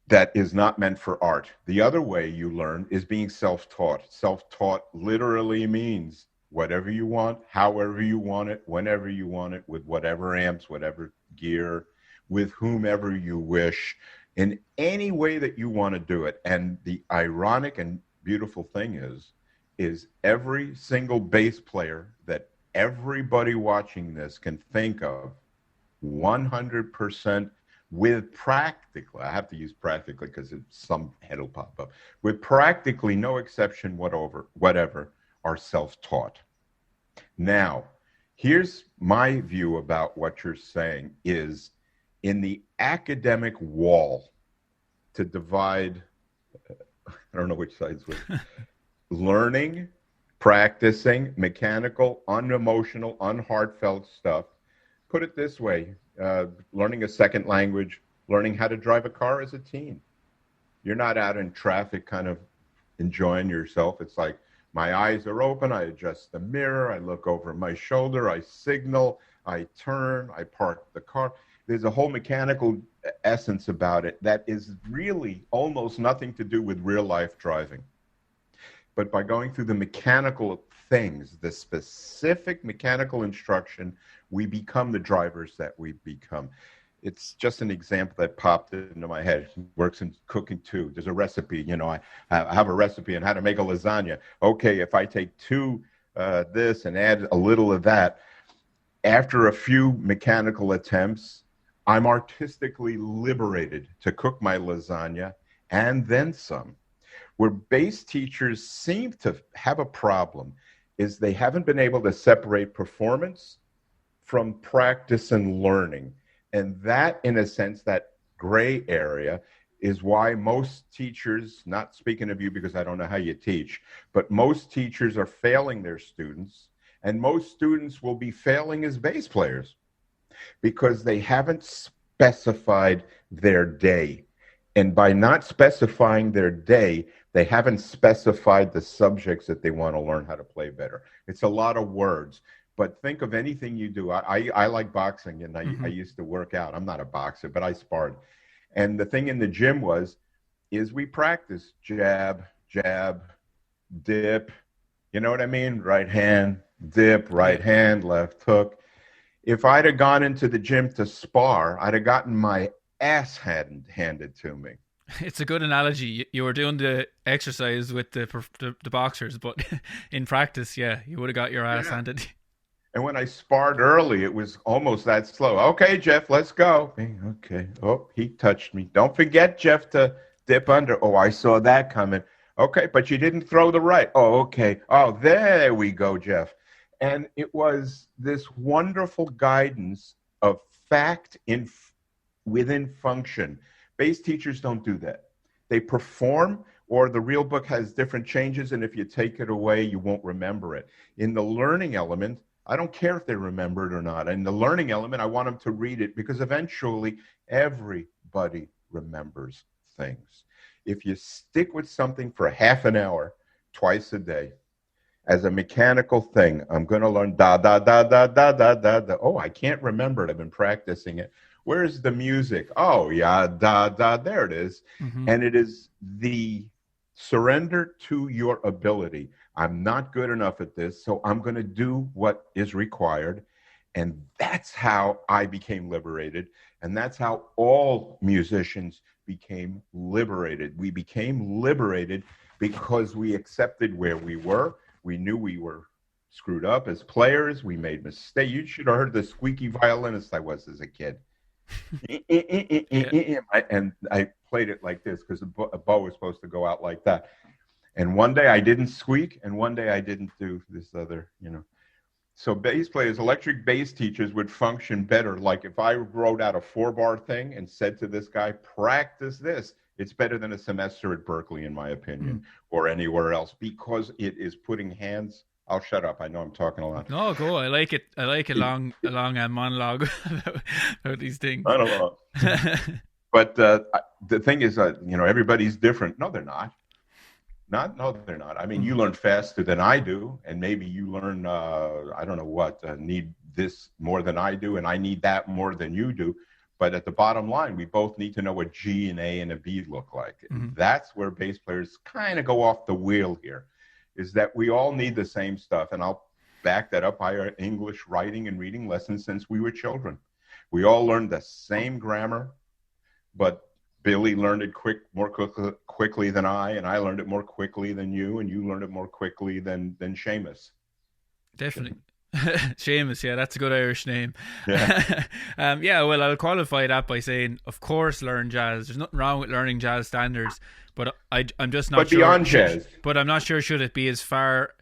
that is not meant for art. The other way you learn is being self-taught. Self-taught literally means whatever you want, however you want it, whenever you want it, with whatever amps, whatever gear, with whomever you wish, in any way that you want to do it. And the ironic and beautiful thing is every single bass player that everybody watching this can think of, 100% with practically, I have to use practically because some head will pop up, with practically no exception whatever, are self-taught. Now, here's my view about what you're saying is, in the academic wall, to divide, I don't know which side's which, learning, practicing, mechanical, unemotional, unheartfelt stuff. Put it this way, learning a second language, learning how to drive a car as a teen. You're not out in traffic kind of enjoying yourself. It's like, my eyes are open, I adjust the mirror, I look over my shoulder, I signal, I turn, I park the car. There's a whole mechanical essence about it that is really almost nothing to do with real life driving. But by going through the mechanical things, the specific mechanical instruction, we become the drivers that we become. It's just an example that popped into my head. It works in cooking too. There's a recipe, I have a recipe on how to make a lasagna. Okay, if I take two this and add a little of that, after a few mechanical attempts, I'm artistically liberated to cook my lasagna and then some. Where bass teachers seem to have a problem is they haven't been able to separate performance from practice and learning. And that, in a sense, that gray area is why most teachers, not speaking of you because I don't know how you teach, but most teachers are failing their students, and most students will be failing as bass players because they haven't specified their day. And by not specifying their day, they haven't specified the subjects that they want to learn how to play better. It's a lot of words. But think of anything you do. I like boxing, and I used to work out. I'm not a boxer, but I sparred. And the thing in the gym is we practice jab, jab, dip. You know what I mean? Right hand, dip, right hand, left hook. If I'd have gone into the gym to spar, I'd have gotten my ass handed to me. It's a good analogy. You were doing the exercise with the boxers, but in practice, yeah, you would have got your ass handed. And when I sparred early, it was almost that slow. Okay, Jeff, let's go. Okay. Oh, he touched me. Don't forget, Jeff, to dip under. Oh, I saw that coming. Okay, but you didn't throw the right. Oh, okay. Oh, there we go, Jeff. And it was this wonderful guidance of fact within function. Bass teachers don't do that. They perform, or the real book has different changes, and if you take it away, you won't remember it. In the learning element, I don't care if they remember it or not. In the learning element, I want them to read it because eventually everybody remembers things. If you stick with something for half an hour, twice a day, as a mechanical thing, I'm going to learn da, da, da, da, da, da, da, da. Oh, I can't remember it. I've been practicing it. Where's the music? Oh, yeah, da, da, there it is. Mm-hmm. And it is the surrender to your ability. I'm not good enough at this, so I'm going to do what is required. And that's how I became liberated. And that's how all musicians became liberated. We became liberated because we accepted where we were. We knew we were screwed up as players. We made mistakes. You should have heard the squeaky violinist I was as a kid. And I played it like this because a bow was supposed to go out like that. And one day I didn't squeak, and one day I didn't do this other, So bass players, electric bass teachers would function better. Like if I wrote out a 4-bar thing and said to this guy, practice this, it's better than a semester at Berkeley, in my opinion, or anywhere else, because it is putting hands. I'll shut up. I know I'm talking a lot. No, go. I like it. I like a long monologue about these things. I don't know. But the thing is, everybody's different. No, they're not. No, they're not. I mean, you learn faster than I do, and maybe you learn, I don't know what, need this more than I do, and I need that more than you do. But at the bottom line, we both need to know what G and A and a B look like. And that's where bass players kind of go off the wheel here, is that we all need the same stuff. And I'll back that up by our English writing and reading lessons since we were children. We all learned the same grammar, but Billy learned it more quickly than I, and I learned it more quickly than you, and you learned it more quickly than Seamus. Definitely. Seamus, yeah, that's a good Irish name. Yeah. Well, I'll qualify that by saying, of course, learn jazz. There's nothing wrong with learning jazz standards, but I'm just not but sure. Beyond jazz. But I'm not sure should it be as far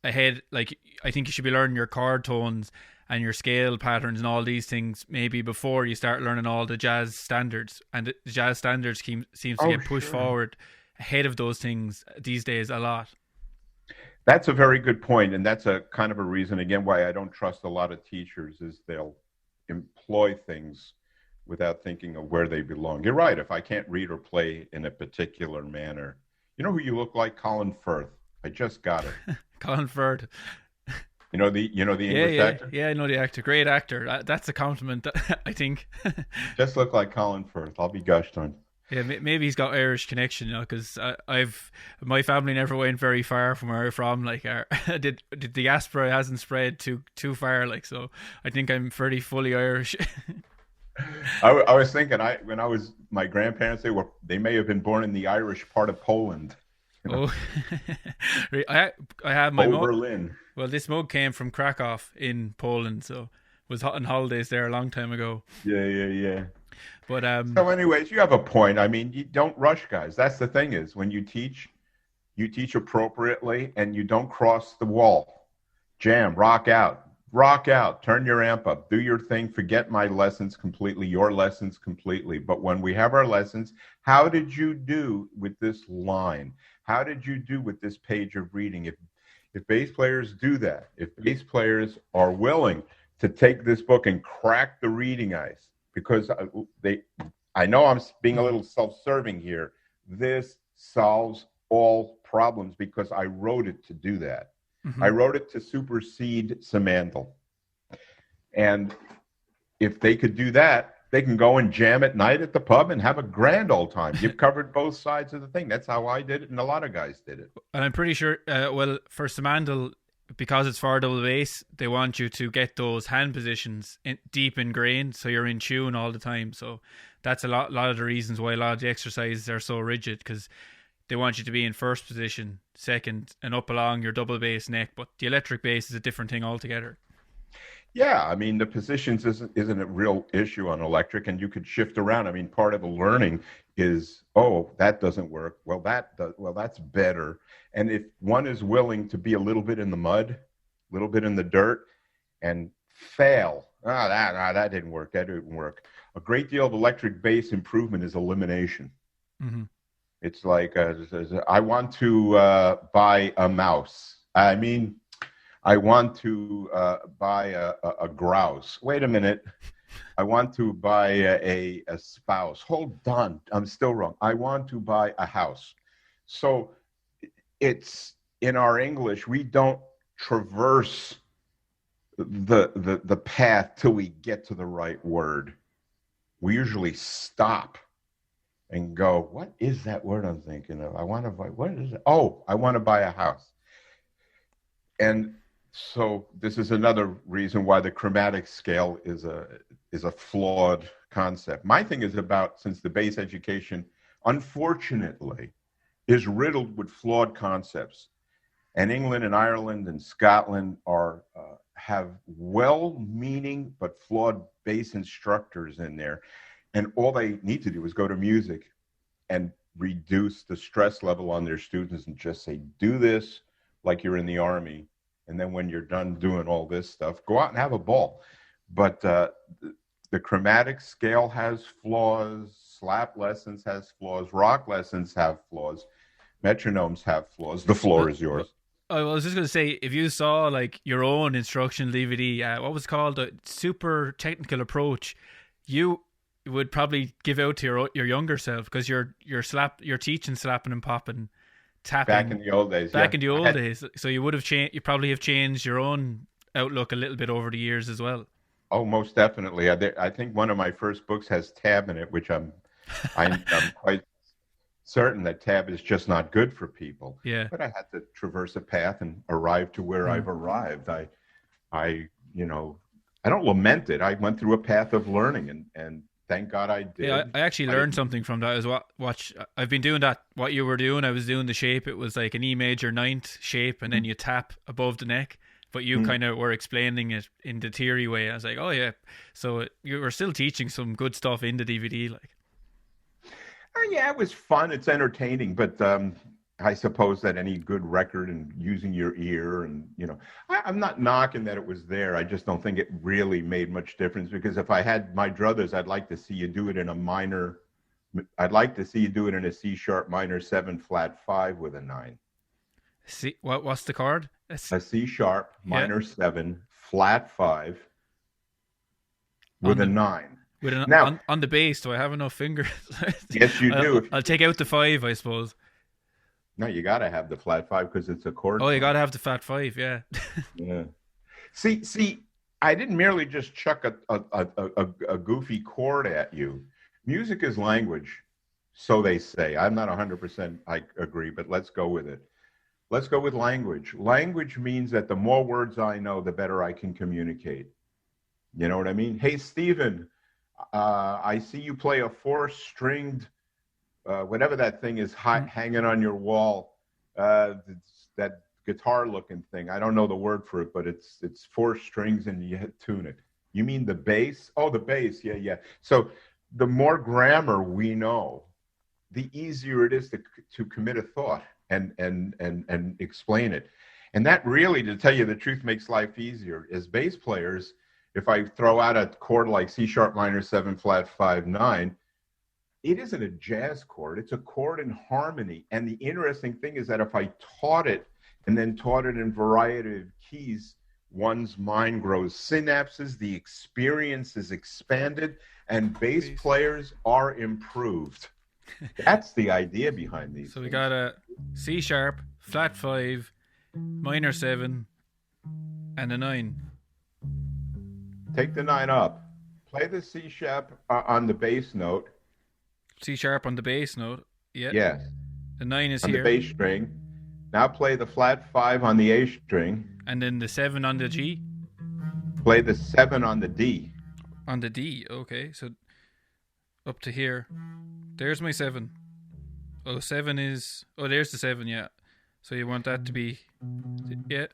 ahead. Like, I think you should be learning your chord tones and your scale patterns and all these things maybe before you start learning all the jazz standards. And the jazz standards seems to get pushed forward ahead of those things these days a lot. That's a very good point, and that's a kind of a reason, again, why I don't trust a lot of teachers, is they'll employ things without thinking of where they belong. You're right. If I can't read or play in a particular manner, you know who you look like? Colin Firth. I just got it. Colin Firth. You know the English actor? Yeah, I know the actor. Great actor. That's a compliment, I think. Just look like Colin Firth. I'll be gushed on. Yeah, maybe he's got Irish connection, because my family never went very far from where I'm from. Like, the diaspora hasn't spread too far. Like, so I think I'm pretty fully Irish. I was thinking, my grandparents, they may have been born in the Irish part of Poland. Oh, I have my Berlin. Well, this mug came from Krakow in Poland, so was on holidays there a long time ago. Yeah. But so anyways, you have a point. I mean, you don't rush, guys. That's the thing, is when you teach appropriately and you don't cross the wall. Jam, rock out, turn your amp up, do your thing, forget my lessons completely, your lessons completely. But when we have our lessons, how did you do with this line? How did you do with this page of reading? If bass players do that, if bass players are willing to take this book and crack the reading ice, because I know I'm being a little self-serving here, this solves all problems because I wrote it to do that. I wrote it to supersede Simandl. And if they could do that, they can go and jam at night at the pub and have a grand old time. You've covered both sides of the thing. That's how I did it, and a lot of guys did it. And I'm pretty sure, for Simandl, because it's for double bass, they want you to get those hand positions deep ingrained, so you're in tune all the time. So that's a lot of the reasons why a lot of the exercises are so rigid, because they want you to be in first position, second, and up along your double bass neck. But the electric bass is a different thing altogether. Yeah, I mean, the positions isn't a real issue on electric, and you could shift around. I mean, part of the learning is, that doesn't work. Well, that's better. And if one is willing to be a little bit in the mud, a little bit in the dirt, and fail, that didn't work. That didn't work. A great deal of electric bass improvement is elimination. Mm-hmm. It's like, I want to buy a mouse. I want to buy a grouse. Wait a minute. I want to buy a spouse. Hold on. I'm still wrong. I want to buy a house. So it's in our English, we don't traverse the path till we get to the right word. We usually stop and go, what is that word I'm thinking of? I want to buy, what is it? Oh, I want to buy a house. And so this is another reason why the chromatic scale is a flawed concept. My thing is about, since the bass education, unfortunately, is riddled with flawed concepts, and England and Ireland and Scotland have well-meaning but flawed bass instructors in there, and all they need to do is go to music and reduce the stress level on their students and just say, do this like you're in the army. And then when you're done doing all this stuff, go out and have a ball. But the chromatic scale has flaws, slap lessons has flaws, rock lessons have flaws, metronomes have flaws. The floor is yours. I was just going to say, if you saw like your own instructional DVD, what was it called, a super technical approach, you would probably give out to your younger self, because you're teaching slapping and popping, tapping back in the old days. Days. So you would have changed. You probably have changed your own outlook a little bit over the years as well. Oh, most definitely. I think one of my first books has tab in it, which I'm quite certain that tab is just not good for people. Yeah. But I had to traverse a path and arrive to where I've arrived. I don't lament it. I went through a path of learning, and thank God I did. Yeah, I actually learned something from that as well. I've been doing that. What you were doing, I was doing the shape. It was like an E major ninth shape, and then you tap above the neck. But you kind of were explaining it in the theory way. I was like, oh yeah. So you were still teaching some good stuff in the DVD, like. Oh, yeah, it was fun. It's entertaining, but I suppose that any good record and using your ear, and I'm not knocking that it was there. I just don't think it really made much difference, because if I had my druthers, I'd like to see you do it in a minor. I'd like to see you do it in a C sharp minor 7 flat 5 with a 9. See what's the chord? A C sharp minor 7 flat 5 with a 9. Now, on the bass, do I have enough fingers? Yes, you do. I'll take out the 5, I suppose. No, you got to have the flat 5 because it's a chord. Oh, you got to have the flat 5, yeah. Yeah. See, I didn't merely just chuck a goofy chord at you. Music is language, so they say. I'm not 100% I agree, but let's go with it. Let's go with language. Language means that the more words I know, the better I can communicate. You know what I mean? Hey, Stephen, I see you play a 4-stringed, whatever that thing is hanging on your wall. It's that guitar-looking thing. I don't know the word for it, but it's 4 strings and you tune it. You mean the bass? Oh, the bass. Yeah. So the more grammar we know, the easier it is to commit a thought and explain it. And that really, to tell you the truth, makes life easier. As bass players, if I throw out a chord like C sharp minor 7 flat 5 9, it isn't a jazz chord. It's a chord in harmony. And the interesting thing is that if I taught it and then taught it in variety of keys, one's mind grows synapses, the experience is expanded, and bass players are improved. That's the idea behind these. So we got a C sharp, flat 5, minor 7, and a 9. Take the 9 up. Play the C sharp on the bass note. C sharp on the bass note. Yeah. Yes. The 9 is on here. On the bass string. Now play the flat 5 on the A string. And then the 7 on the G. Play the 7 on the D. On the D, okay. So up to here. There's my 7. Oh, 7 is... Oh, there's the 7, yeah. So you want that to be... Yeah.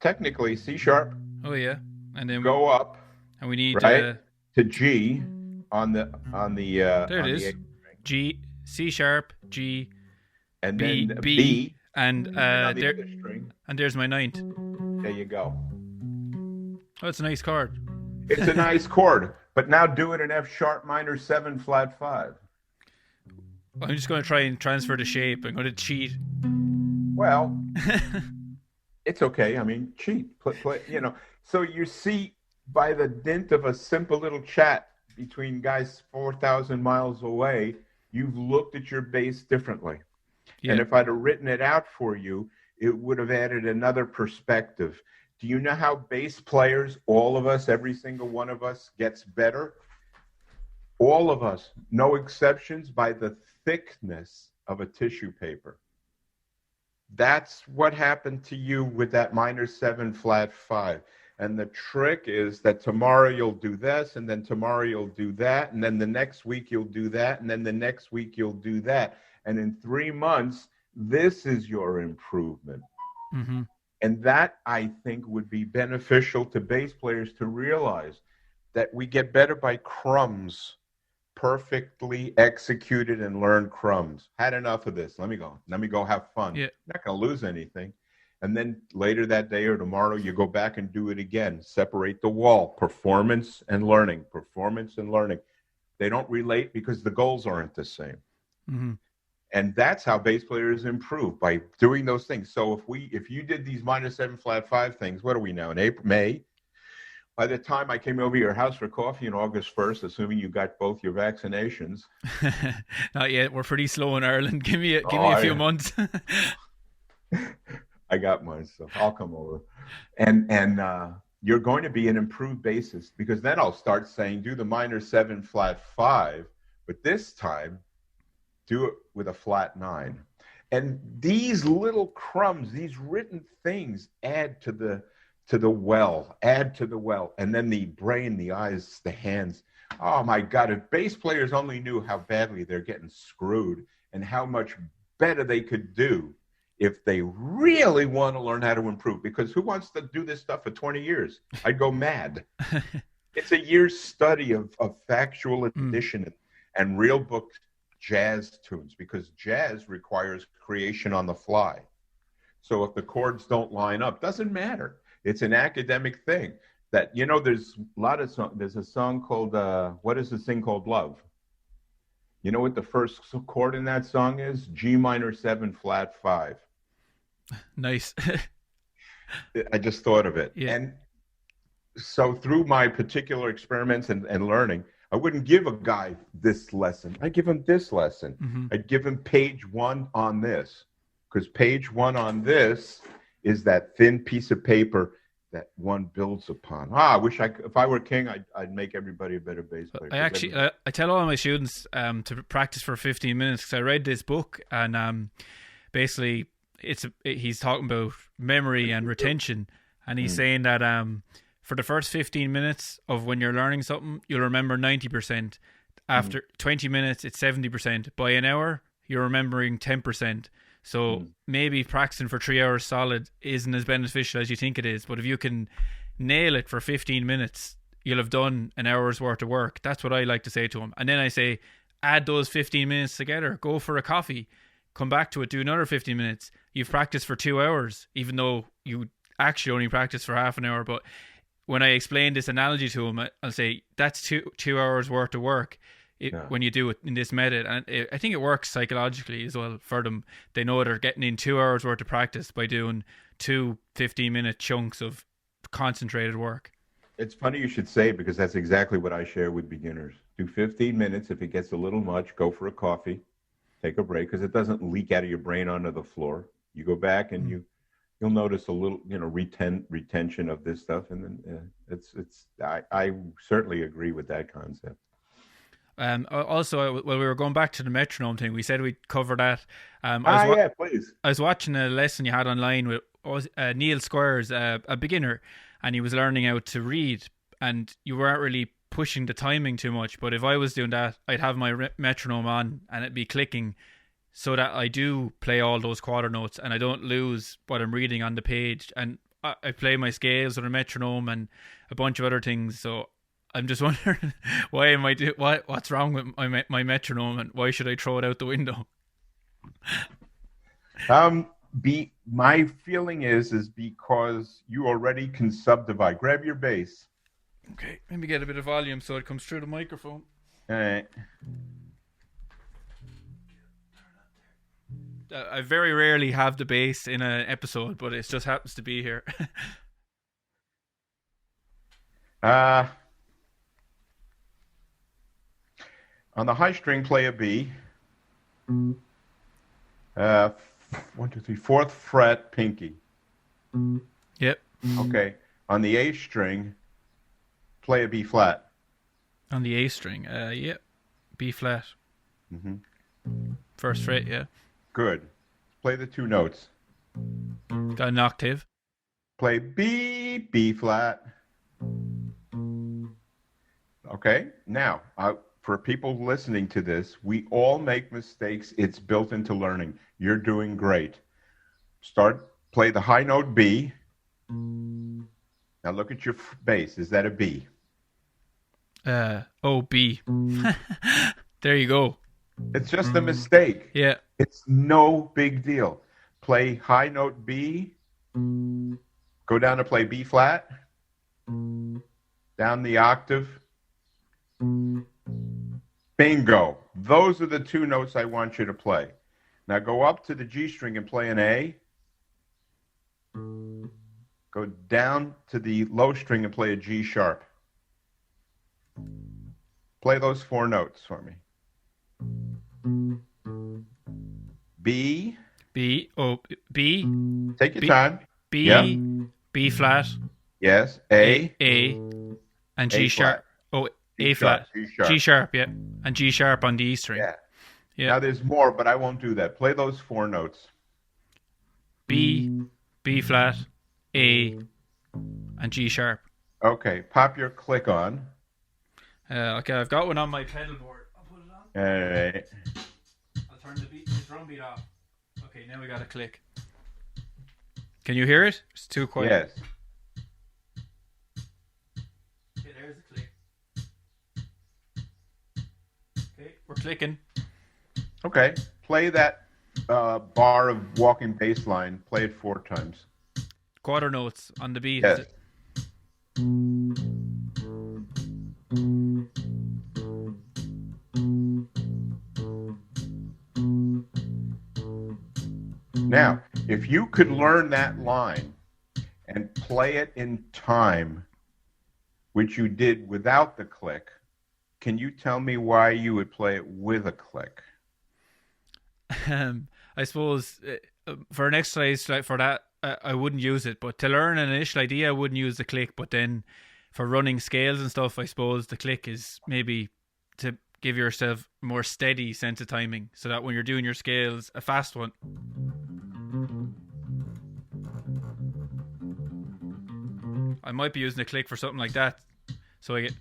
Technically, C sharp. Oh, yeah. And then go up. And we need... Right? To G on the there it is. G, C sharp, G, and B, then B, and there, string. And there's my 9th. There you go. Oh, it's a nice chord. It's a nice chord, but now do it in F sharp minor 7 flat 5. I'm just going to try and transfer the shape. I'm going to cheat. Well, it's okay. I mean, cheat. Play, So you see, by the dint of a simple little chat between guys 4,000 miles away, you've looked at your bass differently. Yeah. And if I'd have written it out for you, it would have added another perspective. Do you know how bass players, all of us, every single one of us, gets better? All of us, no exceptions, by the thickness of a tissue paper. That's what happened to you with that minor 7 flat 5. And the trick is that tomorrow you'll do this, and then tomorrow you'll do that, and then the next week you'll do that, and then the next week you'll do that. And in 3 months, this is your improvement. Mm-hmm. And that, I think, would be beneficial to bass players to realize that we get better by crumbs, perfectly executed and learned crumbs. Had enough of this. Let me go. Let me go have fun. Yeah. I'm not going to lose anything. And then later that day or tomorrow, you go back and do it again. Separate the wall, performance and learning, performance and learning. They don't relate because the goals aren't the same. Mm-hmm. And that's how bass players improve, by doing those things. So if you did these minor 7 flat 5 things, what are we now in April, May? By the time I came over to your house for coffee on August 1st, assuming you got both your vaccinations. Not yet. We're pretty slow in Ireland. Give me a few months. I got mine, so I'll come over. And you're going to be an improved bassist, because then I'll start saying, do the minor 7 flat 5, but this time do it with a flat 9. And these little crumbs, these written things add to the well, and then the brain, the eyes, the hands. Oh my God, if bass players only knew how badly they're getting screwed and how much better they could do if they really want to learn how to improve. Because who wants to do this stuff for 20 years? I'd go mad. It's a year's study of factual addition and real book jazz tunes, because jazz requires creation on the fly. So if the chords don't line up, doesn't matter. It's an academic thing. That, there's a lot of songs. There's a song called what is this thing called Love? You know what the first chord in that song is? G minor 7 flat 5. Nice. I just thought of it. Yeah. And so through my particular experiments and learning, I wouldn't give a guy this lesson. I'd give him this lesson. Mm-hmm. I'd give him page 1 on this, because page 1 on this is that thin piece of paper that one builds upon. I wish if I were king, I'd make everybody a better bass player. I tell all my students to practice for 15 minutes, because I read this book, and basically he's talking about memory and retention, and he's saying that for the first 15 minutes of when you're learning something, you'll remember 90%. After 20 minutes, it's 70%. By an hour, you're remembering 10%. So maybe practicing for 3 hours solid isn't as beneficial as you think it is. But if you can nail it for 15 minutes, you'll have done an hour's worth of work. That's what I like to say to them. And then I say, add those 15 minutes together. Go for a coffee. Come back to it. Do another 15 minutes. You've practiced for 2 hours, even though you actually only practiced for half an hour. But when I explain this analogy to them, I'll say, that's two hours worth of work. When you do it in this method, and I think it works psychologically as well for them. They know they're getting in 2 hours worth of practice by doing 2 15-minute chunks of concentrated work. It's funny you should say it, because that's exactly what I share with beginners. Do 15 minutes. If it gets a little much, go for a coffee, take a break, because it doesn't leak out of your brain onto the floor. You go back and you'll notice a little, retention of this stuff, and then I certainly agree with that concept. Also, while we were going back to the metronome thing, we said we'd cover that. Please. I was watching a lesson you had online with Neil Squires, a beginner, and he was learning how to read, and you weren't really pushing the timing too much. But if I was doing that, I'd have my metronome on and it'd be clicking, so that I do play all those quarter notes and I don't lose what I'm reading on the page. And I play my scales with a metronome and a bunch of other things. So I'm just wondering, what's wrong with my metronome, and why should I throw it out the window? My feeling is because you already can subdivide. Grab your bass. Okay, maybe get a bit of volume so it comes through the microphone. All right. I very rarely have the bass in an episode, but it just happens to be here. On the high string, play a B. 1, 2, 3, 4th fret, pinky. Yep. Okay. On the A string, play a B flat. On the A string, yep. B flat. Mm-hmm. 1st fret, yeah. Good. Play the 2 notes. Got an octave. Play B flat. Okay. Now, for people listening to this, we all make mistakes. It's built into learning. You're doing great. Play the high note B. Now look at your bass. Is that a B? B. There you go. It's just a mistake. Yeah. It's no big deal. Play high note B Go down to play B flat, down the octave. Bingo. Those are the two notes I want you to play. Now go up to the G string and play an A. Go down to the low string and play a G sharp. Play those 4 notes for me. B. B. Oh, B. Take your B, time. B. Yeah. B flat. Yes. A. And G sharp. Oh, A flat. G sharp. Yeah. And G sharp on the E string. Yeah. Yeah. Now there's more, but I won't do that. Play those 4 notes. B. B flat. A. And G sharp. Okay. Pop your click on. Okay, I've got one on my pedal board. I'll put it on. All right. I'll turn the drum beat off. Okay, now we got a click. Can you hear it? It's too quiet. Yes. Okay, there's the click. Okay, we're clicking. Okay. Play that bar of walking bass line. Play it 4 times. Quarter notes on the beat. Yes. Now, if you could learn that line and play it in time, which you did without the click, can you tell me why you would play it with a click? I suppose for an exercise like for that, I wouldn't use it. But to learn an initial idea, I wouldn't use the click. But then for running scales and stuff, I suppose the click is maybe to give yourself more steady sense of timing, so that when you're doing your scales, a fast one. I might be using a click for something like that, so I get.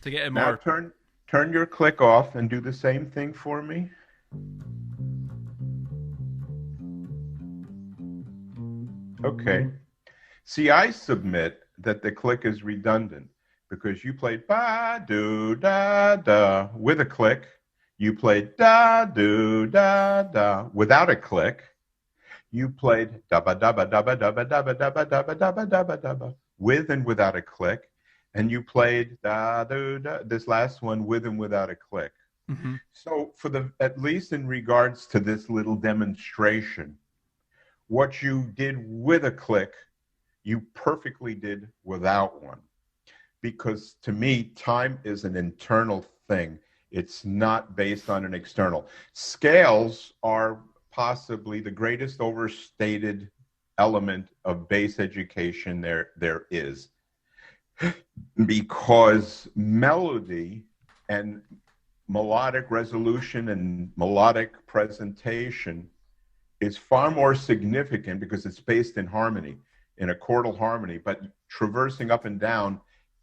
To get it more. Now turn your click off and do the same thing for me. Okay. See, I submit that the click is redundant because you played ba do da da with a click. You played da do da da without a click. You played da ba da ba da ba da ba da ba da ba da ba da ba da ba da ba with and without a click. And you played da do da this last one with and without a click. Mm-hmm. So at least in regards to this little demonstration, what you did with a click, you perfectly did without one. Because to me, time is an internal thing. It's not based on an external. Scales are possibly the greatest overstated element of bass education there is. Because melody and melodic resolution and melodic presentation is far more significant because it's based in harmony, in a chordal harmony, but traversing up and down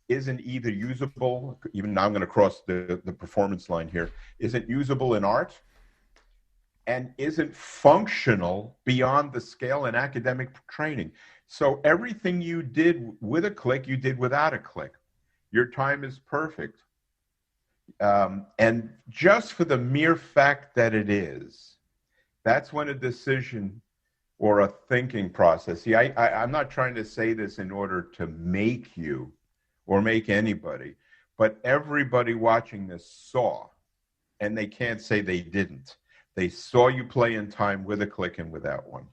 isn't either usable, even now I'm going to cross the performance line here, isn't usable in art and isn't functional beyond the scale and academic training. So everything you did with a click, you did without a click. Your time is perfect. And just for the mere fact that it is, that's when a decision or a thinking process. See, I'm not trying to say this in order to make you or make anybody, but everybody watching this saw, and they can't say they didn't. They saw you play in time with a click and without one.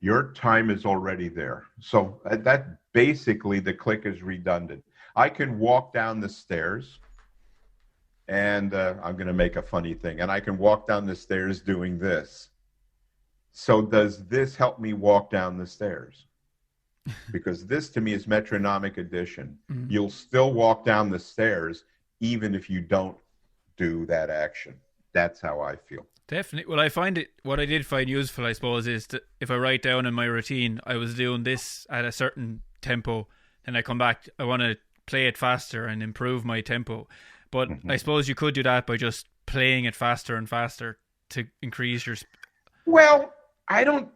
Your time is already there. So that basically the click is redundant. I can walk down the stairs, and I'm going to make a funny thing, and I can walk down the stairs doing this. So does this help me walk down the stairs? Because this to me is metronomic addition. Mm-hmm. You'll still walk down the stairs even if you don't do that action. That's how I feel. Definitely. Well, I find it, what I did find useful, I suppose, is that if I write down in my routine, I was doing this at a certain tempo, then I come back, I want to play it faster and improve my tempo. But I suppose you could do that by just playing it faster and faster to increase your... Well, I don't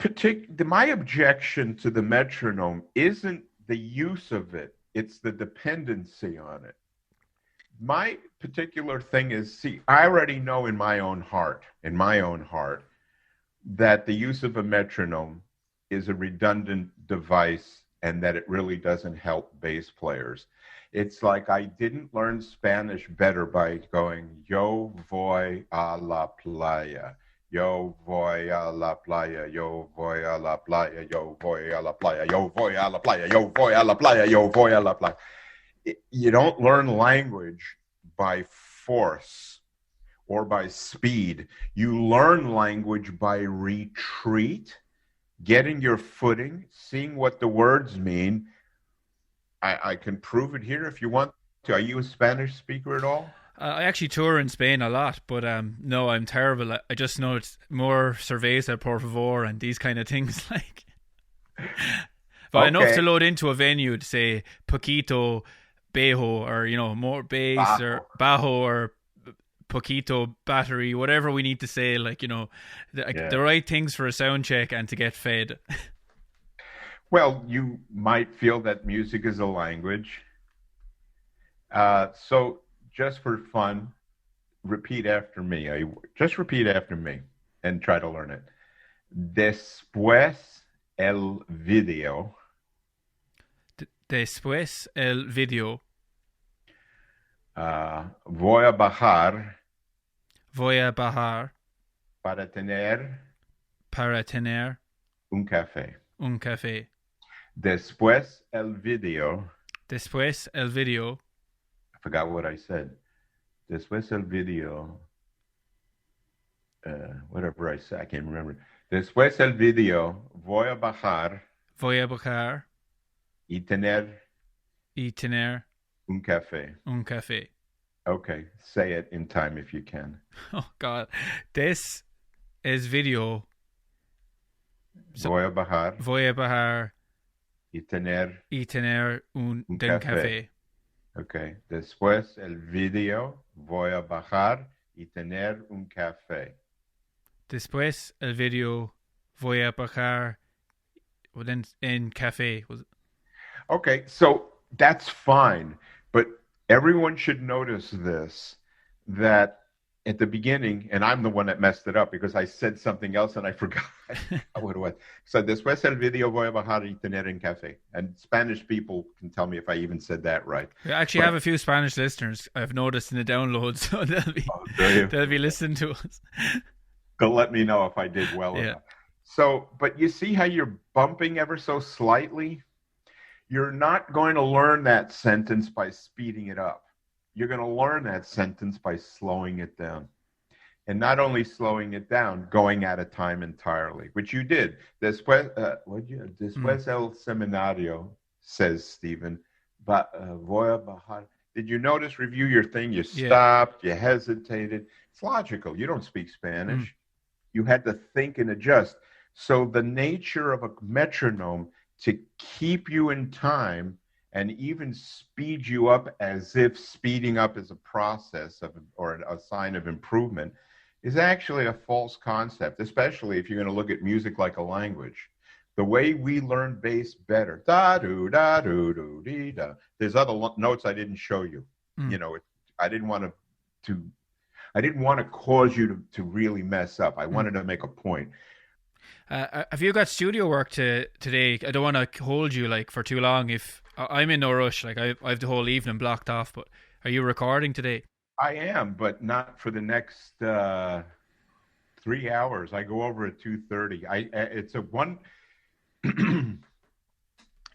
my objection to the metronome isn't the use of it, it's the dependency on it. my particular thing is, see, I already know in my own heart, that the use of a metronome is a redundant device and that it really doesn't help bass players. It's like I didn't learn Spanish better by going, yo voy a la playa. Yo voy a la playa, yo voy a la playa, yo voy a la playa, yo voy a la playa, yo voy a la playa, yo voy a la playa. You don't learn language by force or by speed. You learn language by retreat, getting your footing, seeing what the words mean. I can prove it here if you want to. Are you a Spanish speaker at all? I actually tour in Spain a lot, but no, I'm terrible. I just know it's more cerveza, por favor, and these kind of things. Like, but Okay. enough to load into a venue to say poquito, bejo, or more bass, or bajo, or poquito battery, whatever we need to say. Like, the right things for a sound check and to get fed. Well, you might feel that music is a language. So just for fun, repeat after me. Just repeat after me and try to learn it. Después el video. Después el video. Voy a bajar. Voy a bajar. Para tener. Para tener. Un café. Un café. Después el video. Después el video. I forgot what I said. Después el video. Whatever I said, I can't remember. Después el video, voy a bajar. Voy a bajar. Y tener. Y tener. Un café. Un café. Okay, say it in time if you can. Oh, God. This is video. Voy a bajar. Voy a bajar. Y tener un café. Okay. Después el video, voy a bajar y tener un café. Después el video, voy a bajar en café. Okay, so that's fine. But everyone should notice this, that at the beginning, and I'm the one that messed it up because I said something else and I forgot what it was. So después el video voy a bajar y tener un café. And Spanish people can tell me if I even said that right. I actually have a few Spanish listeners I've noticed in the downloads, so they'll be listening to us. They'll let me know if I did well enough. So, but you see how you're bumping ever so slightly? You're not going to learn that sentence by speeding it up. You're going to learn that sentence by slowing it down. And not only slowing it down, going at a time entirely, which you did. Después el seminario, says Stephen, voy a bajar. Did you notice, review your thing? You stopped, you hesitated. It's logical. You don't speak Spanish. You had to think and adjust. So the nature of a metronome to keep you in time and even speed you up as if speeding up is a process or a sign of improvement is actually a false concept, especially if you're going to look at music like a language. The way we learn bass better, da-do, da-do, dee, da. There's other notes I didn't show you. I didn't want to cause you to really mess up. I wanted to make a point. Have you got studio work today? I don't want to hold you for too long. If I'm in no rush, I have the whole evening blocked off. But are you recording today? I am, but not for the next 3 hours. I go over at 2:30. It's a one.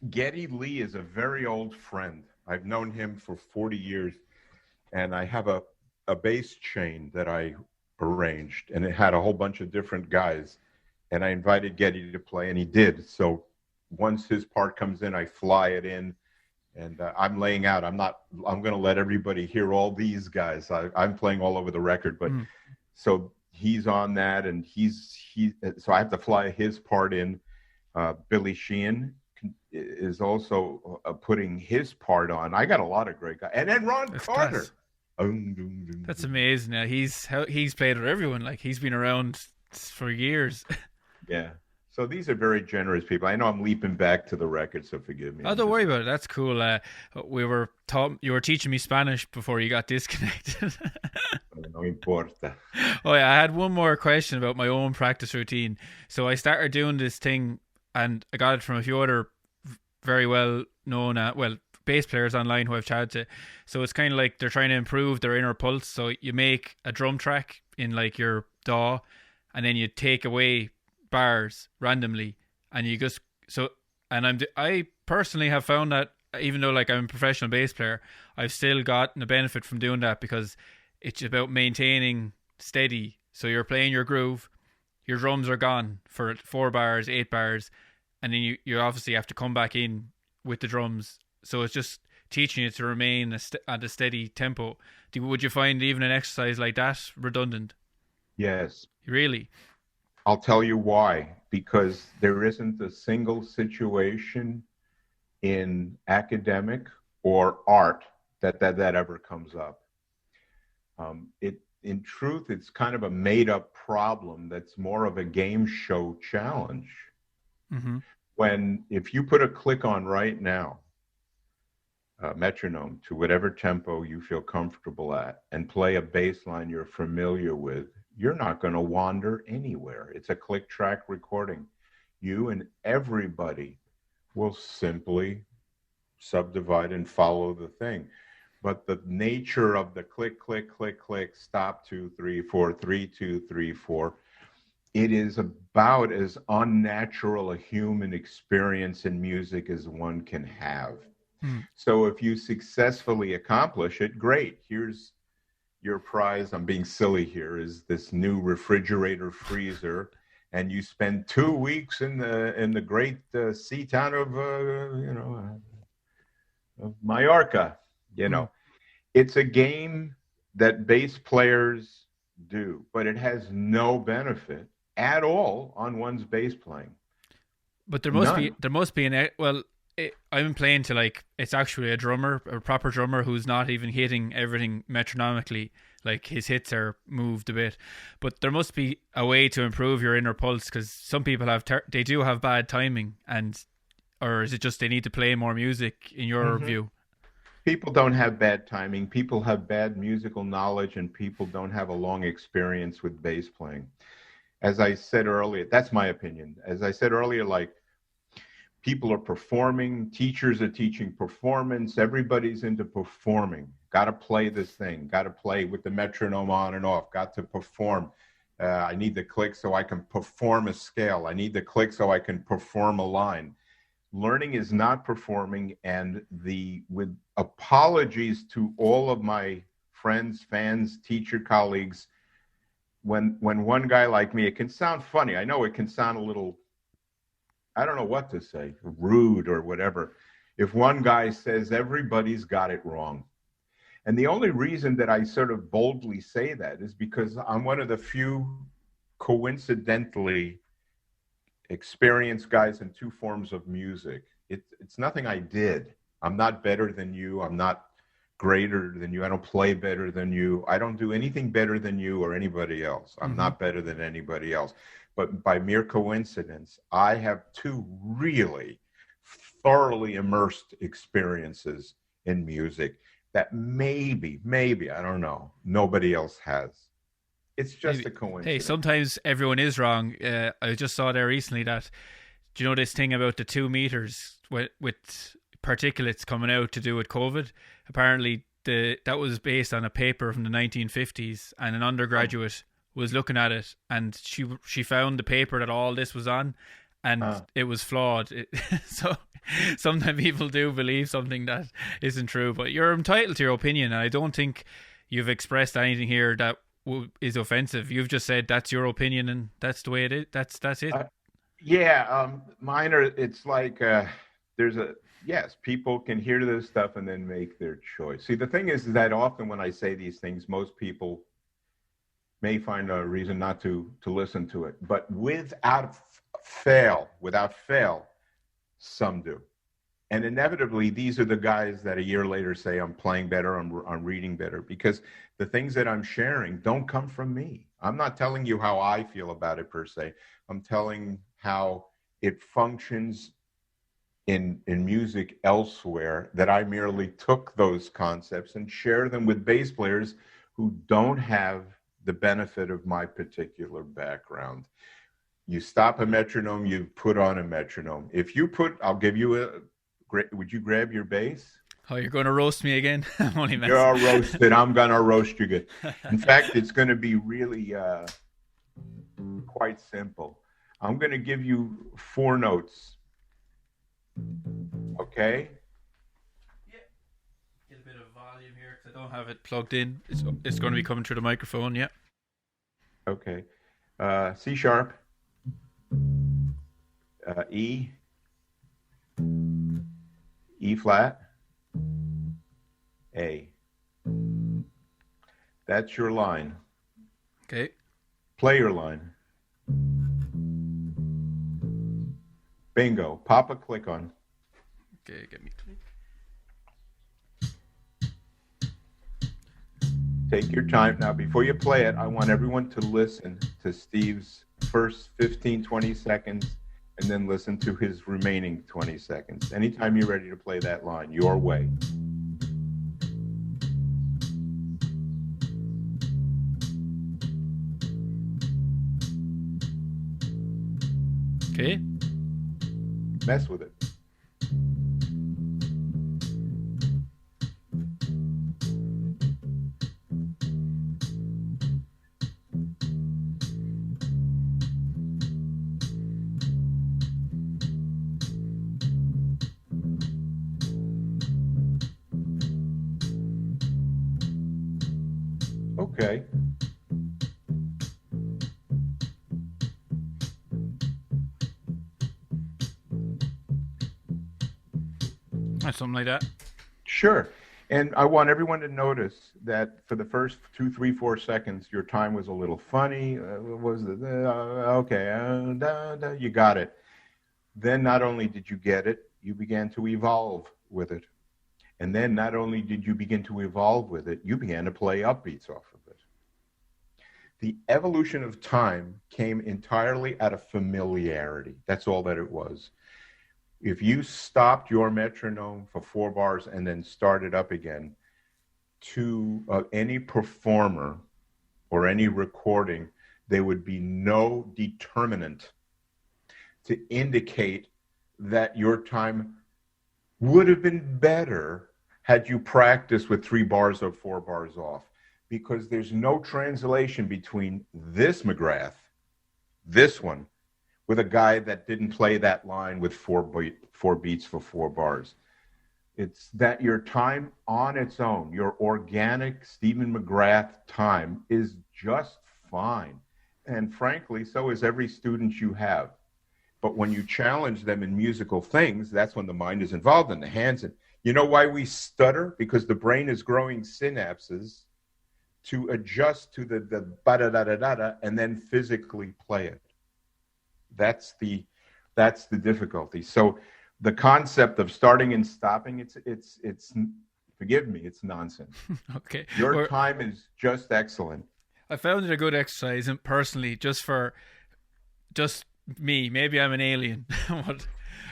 Geddy Lee is a very old friend. I've known him for 40 years, and I have a bass chain that I arranged, and it had a whole bunch of different guys. And I invited Geddy to play, and he did. So once his part comes in, I fly it in, and I'm laying out. I'm going to let everybody hear all these guys. I'm playing all over the record, but so he's on that, and so I have to fly his part in. Billy Sheehan is also putting his part on. I got a lot of great guys, and then Ron Carter. That's amazing. He's played with everyone. He's been around for years. Yeah. So these are very generous people. I know I'm leaping back to the record, so forgive me. Oh, don't worry about it. That's cool. You were teaching me Spanish before you got disconnected. No importa. Oh yeah, I had one more question about my own practice routine. So I started doing this thing, and I got it from a few other very well known, bass players online who I've chatted to. So it's kind of like they're trying to improve their inner pulse. So you make a drum track in like your DAW, and then you take away bars randomly, and you just I personally have found that even though like I'm a professional bass player, I've still gotten a benefit from doing that because it's about maintaining steady. So you're playing your groove, your drums are gone for 4 bars, 8 bars, and then you obviously have to come back in with the drums. So it's just teaching you to remain at a steady tempo. Would you find even an exercise like that redundant? Yes. Really? I'll tell you why. Because there isn't a single situation in academic or art that ever comes up. In truth, it's kind of a made-up problem that's more of a game show challenge. Mm-hmm. If you put a click on right now, metronome to whatever tempo you feel comfortable at, and play a bass line you're familiar with, you're not going to wander anywhere. It's a click track recording. You and everybody will simply subdivide and follow the thing. But the nature of the click, click, click, click, stop 2, 3, 4, 3, 2, 3, 4, it is about as unnatural a human experience in music as one can have. So if you successfully accomplish it, great. Here's your prize. I'm being silly here. Is this new refrigerator freezer, and you spend 2 weeks in the great sea town of of Mallorca. It's a game that bass players do, but it has no benefit at all on one's bass playing. But there must be I'm playing to like, it's actually a proper drummer who's not even hitting everything metronomically. Like his hits are moved a bit, but there must be a way to improve your inner pulse, because some people they do have bad timing, or is it just they need to play more music in your view? People don't have bad timing. People have bad musical knowledge, and people don't have a long experience with bass playing. As I said earlier, that's my opinion. As I said earlier, like, people are performing, teachers are teaching performance, everybody's into performing. Got to play this thing, got to play with the metronome on and off, got to perform. I need the click so I can perform a scale. I need the click so I can perform a line. Learning is not performing, and with apologies to all of my friends, fans, teacher colleagues, when one guy like me, it can sound funny. I know it can sound a little, I don't know what to say, rude or whatever. If one guy says everybody's got it wrong. And the only reason that I sort of boldly say that is because I'm one of the few coincidentally experienced guys in 2 forms of music. It's nothing I did. I'm not better than you. I'm not greater than you. I don't play better than you. I don't do anything better than you or anybody else. I'm not better than anybody else. But by mere coincidence, I have 2 really thoroughly immersed experiences in music that maybe, I don't know, nobody else has. It's just a coincidence. Hey, sometimes everyone is wrong. I just saw there recently that, do you know this thing about the 2 meters with particulates coming out to do with COVID? Apparently, that was based on a paper from the 1950s, and an undergraduate was looking at it, and she found the paper that all this was on, and it was flawed. So sometimes people do believe something that isn't true, but you're entitled to your opinion, and I don't think you've expressed anything here that is offensive. You've just said that's your opinion, and that's the way it is. That's it. Mine are. It's like yes, people can hear this stuff and then make their choice. See, the thing is that often when I say these things, most people may find a reason not to listen to it, but without fail, some do. And inevitably, these are the guys that a year later say, I'm playing better, I'm reading better, because the things that I'm sharing don't come from me. I'm not telling you how I feel about it per se. I'm telling how it functions in music elsewhere, that I merely took those concepts and share them with bass players who don't have the benefit of my particular background. You stop a metronome, you put on a metronome. If you put, I'll give you would you grab your bass? Oh, you're going to roast me again? I'm only messing. You're roasted. I'm going to roast you good. In fact, it's going to be really quite simple. I'm going to give you 4 notes. Okay? Yeah. Get a bit of volume here because I don't have it plugged in. It's going to be coming through the microphone, yeah. Okay. C sharp. E. E flat. A. That's your line. Okay. Play your line. Bingo. Pop a click on. Okay, get me. Take your time. Now, before you play it, I want everyone to listen to Steve's first 15, 20 seconds, and then listen to his remaining 20 seconds. Anytime you're ready to play that line, your way. Okay. Mess with it. Okay. Something like that. Sure. And I want everyone to notice that for the first 2, 3, 4 seconds, your time was a little funny. You got it. Then not only did you get it, you began to evolve with it. And then not only did you begin to evolve with it, you began to play upbeats off of it. The evolution of time came entirely out of familiarity. That's all that it was. If you stopped your metronome for 4 bars and then started up again, to any performer or any recording, there would be no determinant to indicate that your time would have been better had you practiced with 3 bars or 4 bars off, because there's no translation between this McGrath, this one, with a guy that didn't play that line with 4 beats for 4 bars. It's that your time on its own, your organic Stephen McGrath time, is just fine. And frankly, so is every student you have. But when you challenge them in musical things, that's when the mind is involved and the hands. You know why we stutter? Because the brain is growing synapses to adjust to the ba-da-da-da-da-da and then physically play it. That's the difficulty. So the concept of starting and stopping, it's forgive me, it's nonsense. Okay. Your time is just excellent. I found it a good exercise, and personally, just me. Maybe I'm an alien. But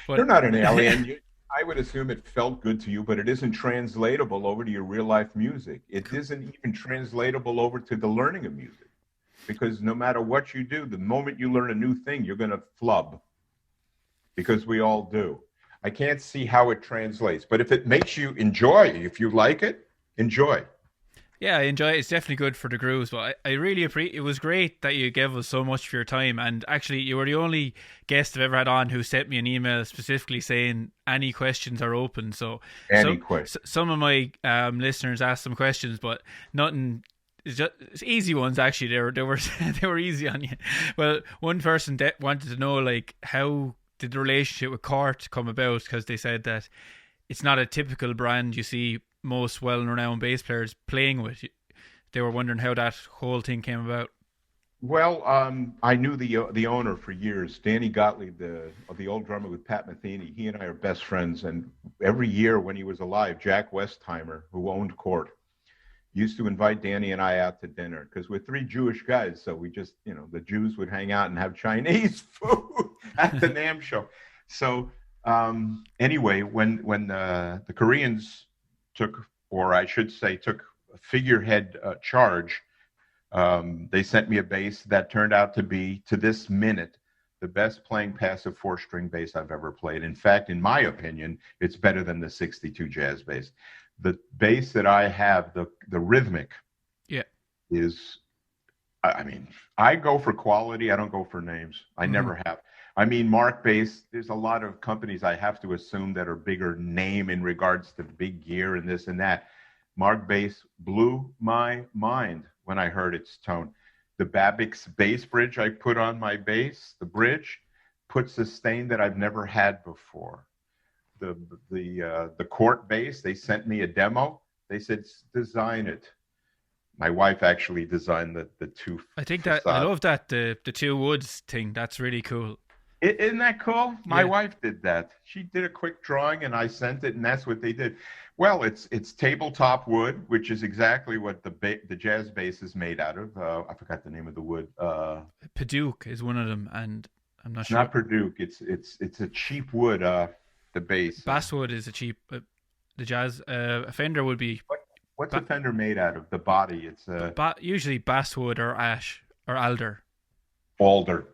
you're not an alien. I would assume it felt good to you, but it isn't translatable over to your real life music. It isn't even translatable over to the learning of music. Because no matter what you do, the moment you learn a new thing, you're going to flub. Because we all do. I can't see how it translates. But if it makes you enjoy, if you like it, enjoy. Yeah, I enjoy it. It's definitely good for the grooves. But I really appreciate it. Was great that you gave us so much for your time. And actually, you were the only guest I've ever had on who sent me an email specifically saying any questions are open. So some of my listeners asked some questions, but nothing. It's easy ones, actually. They were easy on you. Well, one person wanted to know, like, how did the relationship with Cort come about? Because they said that it's not a typical brand you see most well-renowned bass players playing with. They were wondering how that whole thing came about. Well, I knew the owner for years, Danny Gottlieb, the old drummer with Pat Metheny. He and I are best friends, and every year when he was alive, Jack Westheimer, who owned Cort, used to invite Danny and I out to dinner because we're three Jewish guys. So we just, the Jews would hang out and have Chinese food at the NAMM show. So anyway, when the Koreans took, or I should say, took a figurehead charge, they sent me a bass that turned out to be, to this minute, the best playing passive 4-string bass I've ever played. In fact, in my opinion, it's better than the 62 jazz bass. The bass that I have, the rhythmic, is, I mean, I go for quality. I don't go for names. I never have. I mean, Mark bass, there's a lot of companies I have to assume that are bigger name in regards to big gear and this and that. Mark bass blew my mind when I heard its tone. The Babbitt's bass bridge I put on my bass, the bridge, put sustain that I've never had before. The court bass, they sent me a demo. They said, design it. My wife actually designed the two. I think that I love that the two woods thing. That's really cool. Isn't that cool? My wife did that. She did a quick drawing and I sent it, and that's what they did. Well, it's tabletop wood, which is exactly what the jazz bass is made out of. I forgot the name of the wood. Padauk is one of them, and I'm not sure. Not Padauk. It's a cheap wood. The bass. Basswood is a cheap. The jazz a Fender would be. What's a Fender made out of? The body. It's usually basswood or ash or alder. Alder.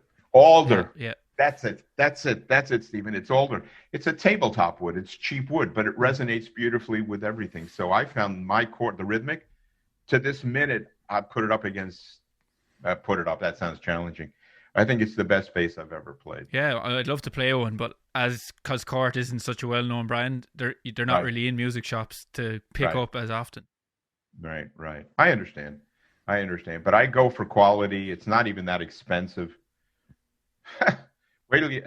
Yeah. That's it, Stephen. It's alder. It's a tabletop wood. It's cheap wood, but it resonates beautifully with everything. So I found my chord, the rhythmic, to this minute, I put it up against. That sounds challenging. I think it's the best bass I've ever played. Yeah, I'd love to play one, but because Cort isn't such a well-known brand, they're not really in music shops to pick up as often. Right. I understand, but I go for quality. It's not even that expensive. Wait till you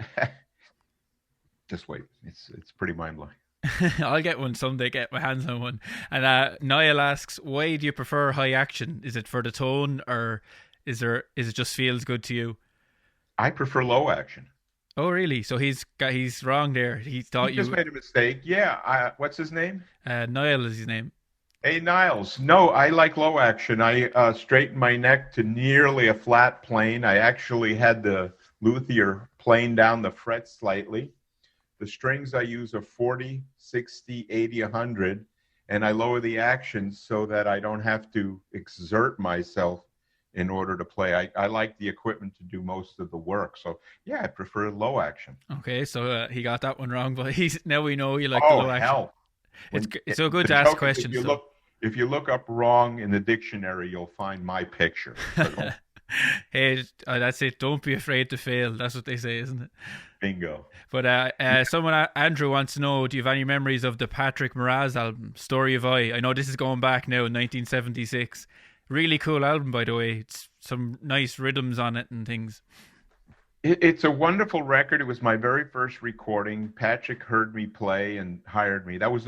just wait. It's pretty mind-blowing. I'll get one someday, get my hands on one. And Niall asks, why do you prefer high action? Is it for the tone, or is it just feels good to you? I prefer low action. Oh, really? So he's wrong there. He thought you just made a mistake. Yeah. What's his name? Niall is his name. Hey, Niles. No, I like low action. I straighten my neck to nearly a flat plane. I actually had the luthier plane down the fret slightly. The strings I use are 40, 60, 80, 100, and I lower the action so that I don't have to exert myself in order to play. I like the equipment to do most of the work. So, yeah, I prefer low action. Okay, so he got that one wrong, but now we know you like the low action. Hell. It's so good to ask questions. If you look up wrong in the dictionary, you'll find my picture. So hey, that's it. Don't be afraid to fail. That's what they say, isn't it? Bingo. But Andrew wants to know, do you have any memories of the Patrick Moraz album, Story of I know this is going back now in 1976. Really cool album, by the way. It's some nice rhythms on it and things. It's a wonderful record. It was my very first recording. Patrick heard me play and hired me. Those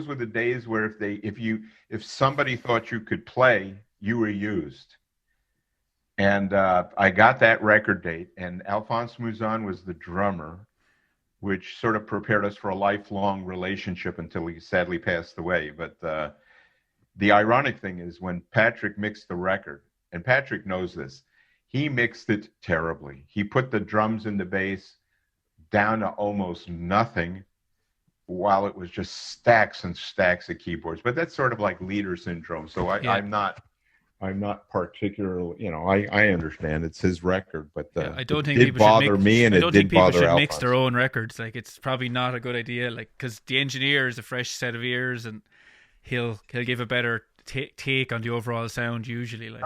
were the days where if somebody thought you could play, you were used. And I got that record date, and Alphonse Mouzon was the drummer, which sort of prepared us for a lifelong relationship until he sadly passed away. But the ironic thing is when Patrick mixed the record, and Patrick knows this, he mixed it terribly. He put the drums and the bass down to almost nothing while it was just stacks and stacks of keyboards. But that's sort of like leader syndrome. So I'm not particularly, I understand it's his record, but I don't think it did bother me, and it did bother Alphonse. Mix their own records. Like, it's probably not a good idea. Like, because the engineer is a fresh set of ears, and he'll give a better take on the overall sound usually. Like.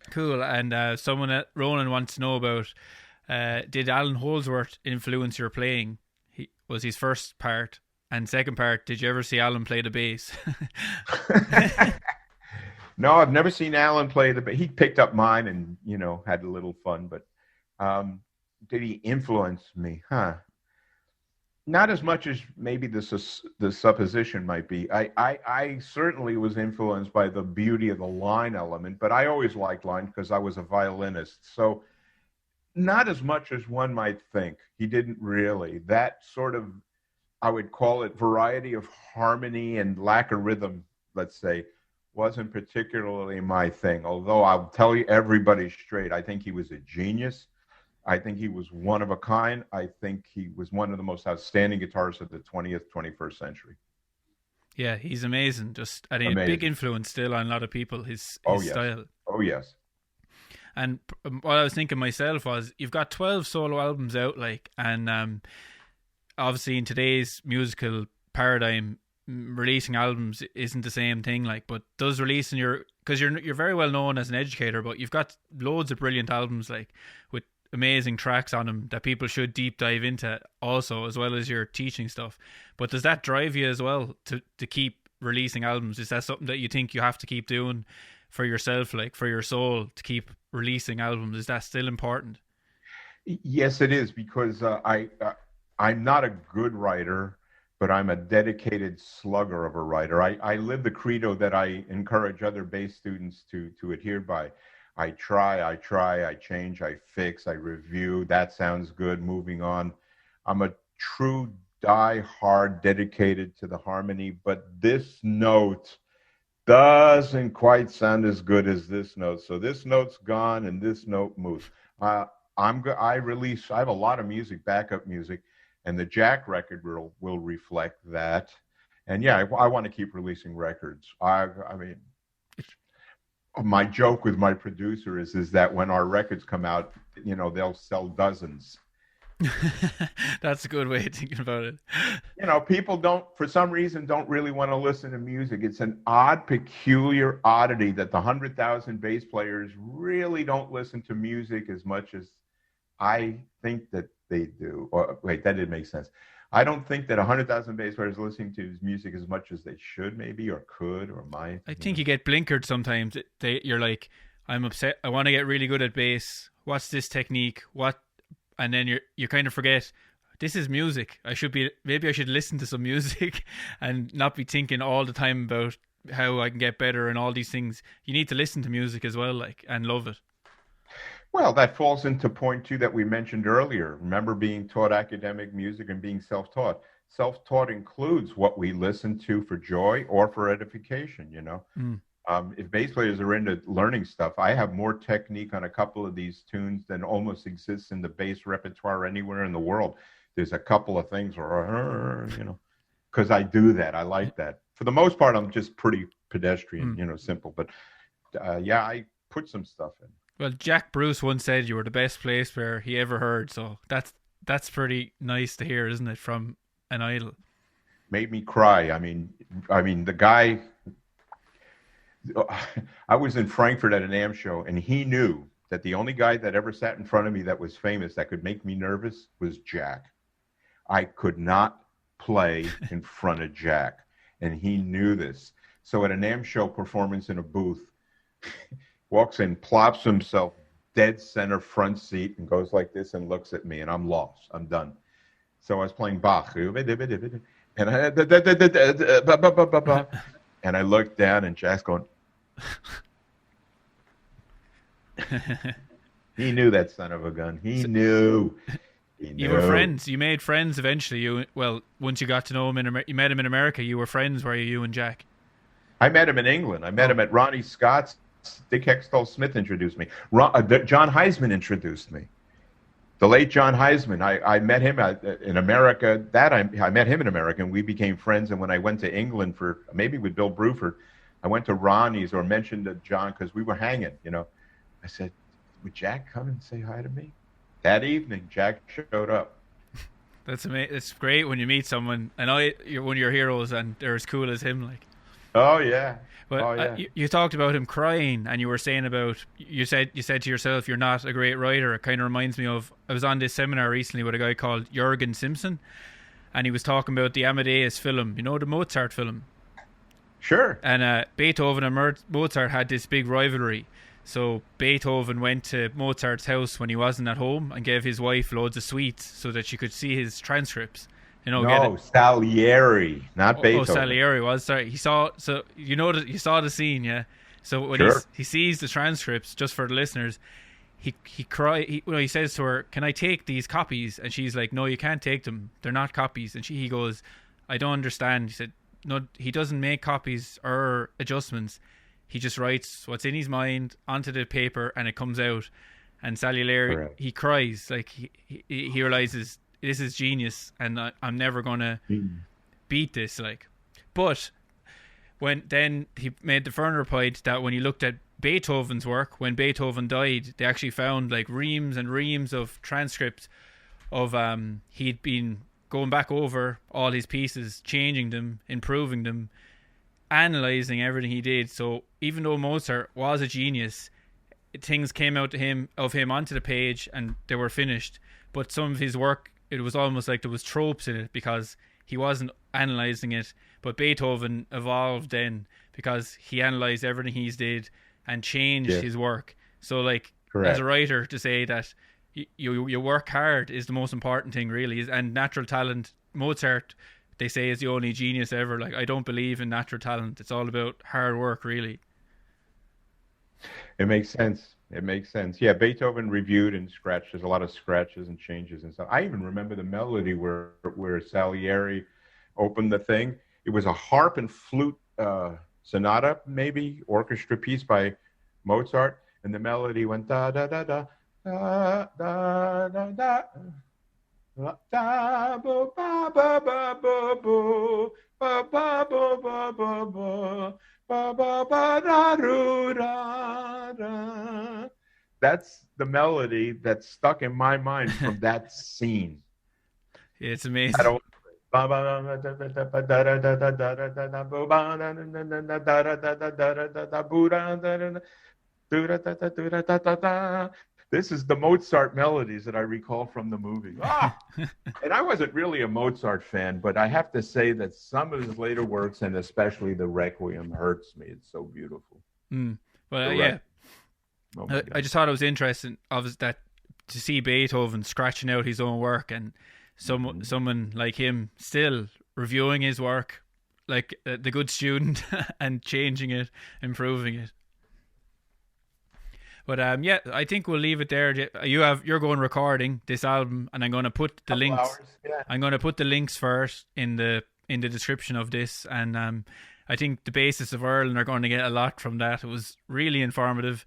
Cool. And Ronan wants to know about, did Alan Holdsworth influence your playing? Was his first part. And second part, did you ever see Alan play the bass? No, I've never seen Alan play the bass. He picked up mine and, had a little fun. But did he influence me? Not as much as maybe the supposition might be. I certainly was influenced by the beauty of the line element, but I always liked line because I was a violinist. So not as much as one might think. He didn't really. That sort of, I would call it variety of harmony and lack of rhythm let's say, wasn't particularly my thing. Although I'll tell you everybody straight, I think he was a genius. I think he was one of a kind. I think he was one of the most outstanding guitarists of the 20th, 21st century. Yeah, he's amazing. Just, I mean, a big influence still on a lot of people, his style. Oh, yes. And what I was thinking myself was, you've got 12 solo albums out, like, and obviously in today's musical paradigm, releasing albums isn't the same thing, like, but does releasing because you're very well known as an educator, but you've got loads of brilliant albums, like, with amazing tracks on them that people should deep dive into also, as well as your teaching stuff. But does that drive you as well to keep releasing albums? Is that something that you think you have to keep doing for yourself, like for your soul, to keep releasing albums? Is that still important? Yes, it is, because I'm not a good writer, but I'm a dedicated slugger of a writer. I live the credo that I encourage other bass students to adhere by. I try, I change, I fix, I review. That sounds good, moving on. I'm a true die-hard dedicated to the harmony, but this note doesn't quite sound as good as this note. So this note's gone and this note moves. I have a lot of music, backup music, and the Jack record will reflect that. And yeah, I want to keep releasing records. I mean, my joke with my producer is that when our records come out, they'll sell dozens. That's a good way of thinking about it. People for some reason don't really want to listen to music. It's an odd, peculiar oddity that the 100,000 bass players really don't listen to music as much as I think that they do. Or wait, that didn't make sense. I don't think that 100,000 bass players listening to his music as much as they should, maybe, or could, or might. I think you get blinkered sometimes. You're like, I'm upset. I want to get really good at bass. What's this technique? And then you kind of forget, this is music. Maybe I should listen to some music and not be thinking all the time about how I can get better and all these things. You need to listen to music as well, like, and love it. Well, that falls into point 2 that we mentioned earlier. Remember being taught academic music and being self-taught. Self-taught includes what we listen to for joy or for edification, If bass players are into learning stuff, I have more technique on a couple of these tunes than almost exists in the bass repertoire anywhere in the world. There's a couple of things where, because I do that. I like that. For the most part, I'm just pretty pedestrian, simple. But yeah, I put some stuff in. Well, Jack Bruce once said you were the best bass player he ever heard. So that's pretty nice to hear, isn't it, from an idol? Made me cry. I mean, the guy. I was in Frankfurt at an AM show, and he knew that the only guy that ever sat in front of me that was famous that could make me nervous was Jack. I could not play in front of Jack, and he knew this. So at an AM show performance in a booth, walks in, plops himself dead center front seat, and goes like this and looks at me, and I'm lost. I'm done. So I was playing Bach, and I looked down, and Jack's going. He knew, that son of a gun. He knew. You were friends. You made friends eventually. Once you got to know him, you met him in America. You were friends, were you and Jack? I met him in England. I met him at Ronnie Scott's. Dick Hextall Smith introduced me. John Heisman introduced me. The late John Heisman. I met him in America. I met him in America, and we became friends. And when I went to England maybe with Bill Bruford, I went to Ronnie's or mentioned to John because we were hanging. I said, "Would Jack come and say hi to me?" That evening, Jack showed up. That's amazing. It's great when you meet someone, and you're one of your heroes, and they're as cool as him. Like, oh yeah. But you talked about him crying, and you were saying about you said to yourself, "You're not a great writer." It kind of reminds me of, I was on this seminar recently with a guy called Jürgen Simpson, and he was talking about the Amadeus film, the Mozart film. Sure. And Beethoven and Mozart had this big rivalry. So Beethoven went to Mozart's house when he wasn't at home and gave his wife loads of sweets so that she could see his transcripts. Salieri, not Beethoven. Oh, Salieri was, sorry. You saw the scene, yeah. So when he sees the transcripts, just for the listeners, he says to her, "Can I take these copies?" And she's like, "No, you can't take them. They're not copies." And he goes, "I don't understand." He said, he doesn't make copies or adjustments. He just writes what's in his mind onto the paper, and it comes out. And Salieri, he cries, like he realizes this is genius, and I'm never gonna beat this. Like, but then he made the further point that when you looked at Beethoven's work, when Beethoven died, they actually found like reams and reams of transcripts of he'd been going back over all his pieces, changing them, improving them, analyzing everything he did. So even though Mozart was a genius, things came out to him onto the page and they were finished. But some of his work, it was almost like there was tropes in it because he wasn't analyzing it. But Beethoven evolved then because he analyzed everything he did and changed his work. So like, as a writer, to say that you work hard is the most important thing, really. And natural talent, Mozart, they say, is the only genius ever. Like, I don't believe in natural talent. It's all about hard work, really. It makes sense. It makes sense. Yeah, Beethoven reviewed and scratched. There's a lot of scratches and changes and stuff. I even remember the melody where Salieri opened the thing. It was a harp and flute sonata, maybe orchestra piece by Mozart, and the melody went da da da da da da da da da ba ba ba ba ba ba ba ba ba ba ba. Ba, ba, ba, da, doo, da, da. That's the melody that's stuck in my mind from that scene. It's amazing. This is the Mozart melodies that I recall from the movie. And I wasn't really a Mozart fan, but I have to say that some of his later works, and especially the Requiem, hurts me. It's so beautiful. Well, yeah. I just thought it was interesting that to see Beethoven scratching out his own work, and someone like him still reviewing his work like the good student and changing it, improving it. But yeah, I think we'll leave it there. You're going recording this album, and I'm going to put the links. Hours, yeah. I'm going to put the links first in the description of this, and I think the bassists of Ireland are going to get a lot from that. It was really informative.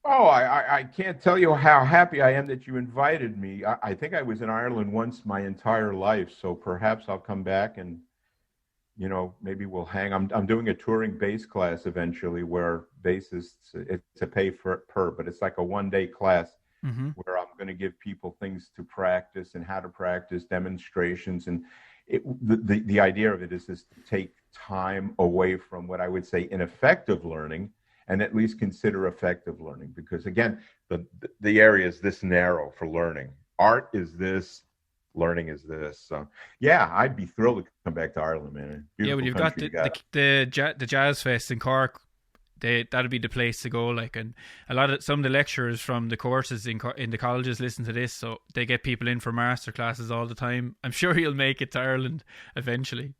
Oh, I can't tell you how happy I am that you invited me. I think I was in Ireland once my entire life, so perhaps I'll come back and, maybe we'll hang. I'm doing a touring bass class eventually where bassists, it's a pay per, but it's like a one-day class where I'm going to give people things to practice and how to practice, demonstrations. And the idea of it is to take time away from what I would say ineffective learning and at least consider effective learning. Because again, the area is this narrow for learning. Art is this, learning is this. So yeah, I'd be thrilled to come back to Ireland, man. Yeah, well, you've got the Jazz Fest in Cork. That'd be the place to go. Like, and some of the lecturers from the courses in the colleges listen to this, so they get people in for master classes all the time. I'm sure you'll make it to Ireland eventually.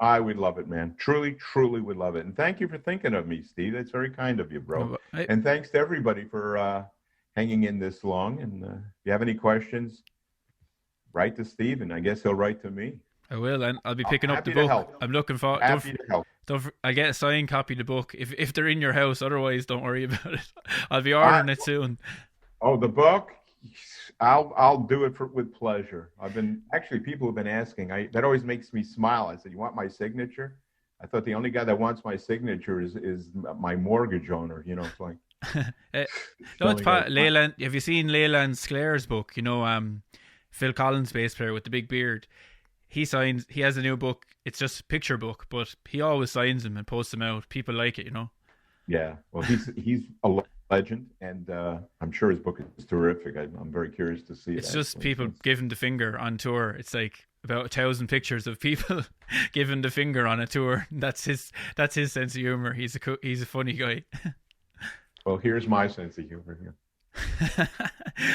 I would love it, man. Truly, truly would love it. And thank you for thinking of me, Steve. That's very kind of you, bro. And thanks to everybody for hanging in this long. And if you have any questions, write to Steve, and I guess he'll write to me. I will, and I'll be picking up the book. I'm looking for. Happy to help. I'll get a signed copy of the book if they're in your house. Otherwise, don't worry about it. I'll be ordering it soon. Oh, the book? I'll do it with pleasure. People have been asking. That always makes me smile. I said, "You want my signature?" I thought the only guy that wants my signature is my mortgage owner. It's like. It's Leyland. Have you seen Leyland Sklar's book? Phil Collins, bass player with the big beard. He has a new book. It's just a picture book, but he always signs them and posts them out. People like it, Yeah, well, he's a legend, and I'm sure his book is terrific. I'm very curious to see it. It's just people giving the finger on tour. It's like about 1,000 pictures of people giving the finger on a tour. That's his sense of humor. He's a funny guy. Well, here's my sense of humor here.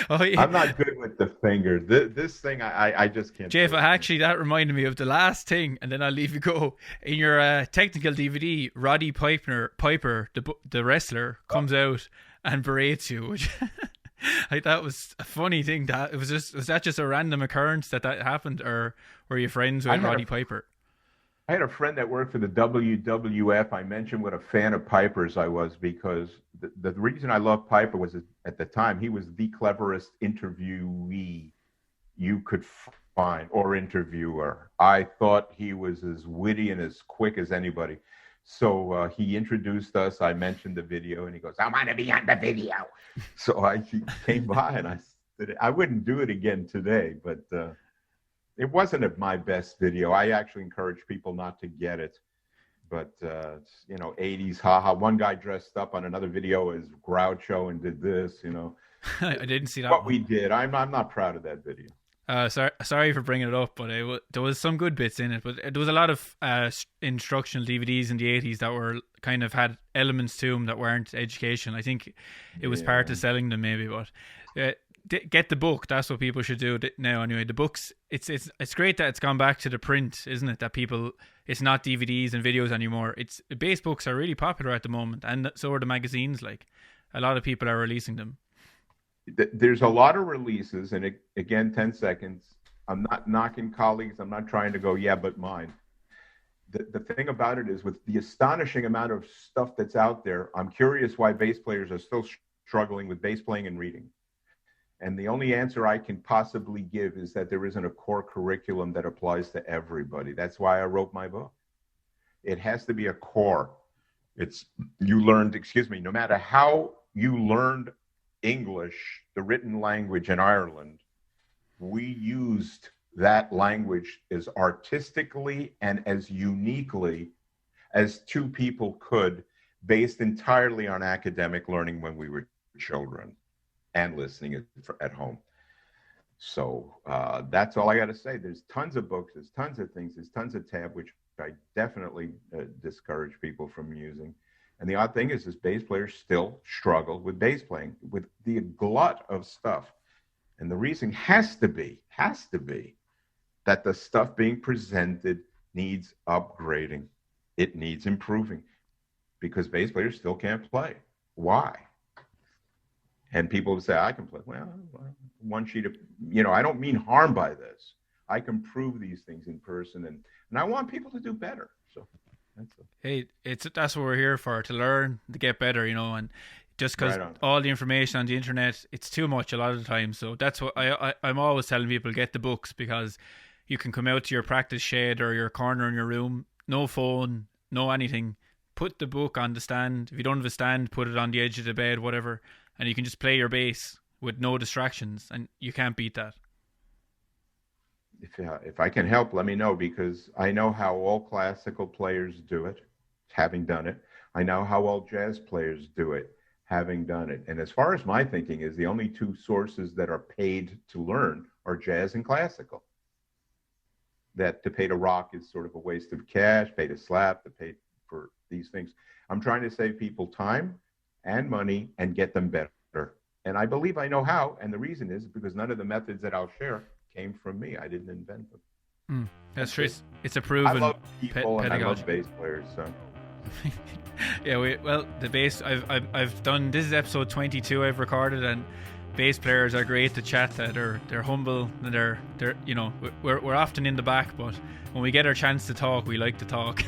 Oh, yeah. I'm not good with the finger. This thing, I just can't. Jeff, actually, that reminded me of the last thing, and then I'll leave you go. In your technical DVD, Roddy Piper, the wrestler, comes out and berates you. Which that was a funny thing. Was that just a random occurrence that happened, or were you friends with Roddy Piper? I had a friend that worked for the WWF. I mentioned what a fan of Piper's I was because the reason I loved Piper was at the time he was the cleverest interviewee you could find or interviewer. I thought he was as witty and as quick as anybody. So he introduced us. I mentioned the video, and he goes, "I want to be on the video." So he came by, and I said, I wouldn't do it again today, but it wasn't my best video. I actually encourage people not to get it. But, 80s, haha. One guy dressed up on another video as Groucho and did this, I didn't see that. What we did. I'm not proud of that video. Sorry for bringing it up, but there was some good bits in it. But there was a lot of instructional DVDs in the 80s that were kind of had elements to them that weren't educational. I think it was part of selling them, maybe. But get the book. That's what people should do now. Anyway, the books. It's great that it's gone back to the print, isn't it? That people, it's not DVDs and videos anymore. It's base books are really popular at the moment, and so are the magazines. Like a lot of people are releasing them. There's a lot of releases, and again, 10 seconds. I'm not knocking colleagues. I'm not trying to go, yeah, but mine. The thing about it is, with the astonishing amount of stuff that's out there, I'm curious why bass players are still struggling with bass playing and reading. And the only answer I can possibly give is that there isn't a core curriculum that applies to everybody. That's why I wrote my book. It has to be a core. No matter how you learned English, the written language in Ireland, we used that language as artistically and as uniquely as two people could, based entirely on academic learning when we were children and listening at home. So that's all I got to say. There's tons of books, there's tons of things, there's tons of tab, which I definitely discourage people from using. And the odd thing is bass players still struggle with bass playing, with the glut of stuff. And the reason has to be that the stuff being presented needs upgrading. It needs improving because bass players still can't play. Why? And people say, I can play. Well, one sheet of, I don't mean harm by this. I can prove these things in person, and I want people to do better. So that's what we're here for, to learn, to get better, and just because all the information on the internet, it's too much a lot of the time. So that's what I'm always telling people, get the books, because you can come out to your practice shed or your corner in your room, no phone, no anything. Put the book on the stand. If you don't have a stand, put it on the edge of the bed, whatever, and you can just play your bass with no distractions, and you can't beat that. If I can help, let me know, because I know how all classical players do it, having done it. I know how all jazz players do it, having done it. And as far as my thinking is, the only two sources that are paid to learn are jazz and classical. That to pay to rock is sort of a waste of cash, pay to slap, to pay for these things. I'm trying to save people time and money and get them better. And I believe I know how. And the reason is because none of the methods that I'll share came from me. I didn't invent them. That's true. It's a proven. I love people and pedagogy. I love bass players. So. Yeah, the bass. I've done. This is episode 22. I've recorded, and bass players are great to chat to. They're humble. And they're we're often in the back, but when we get our chance to talk, we like to talk.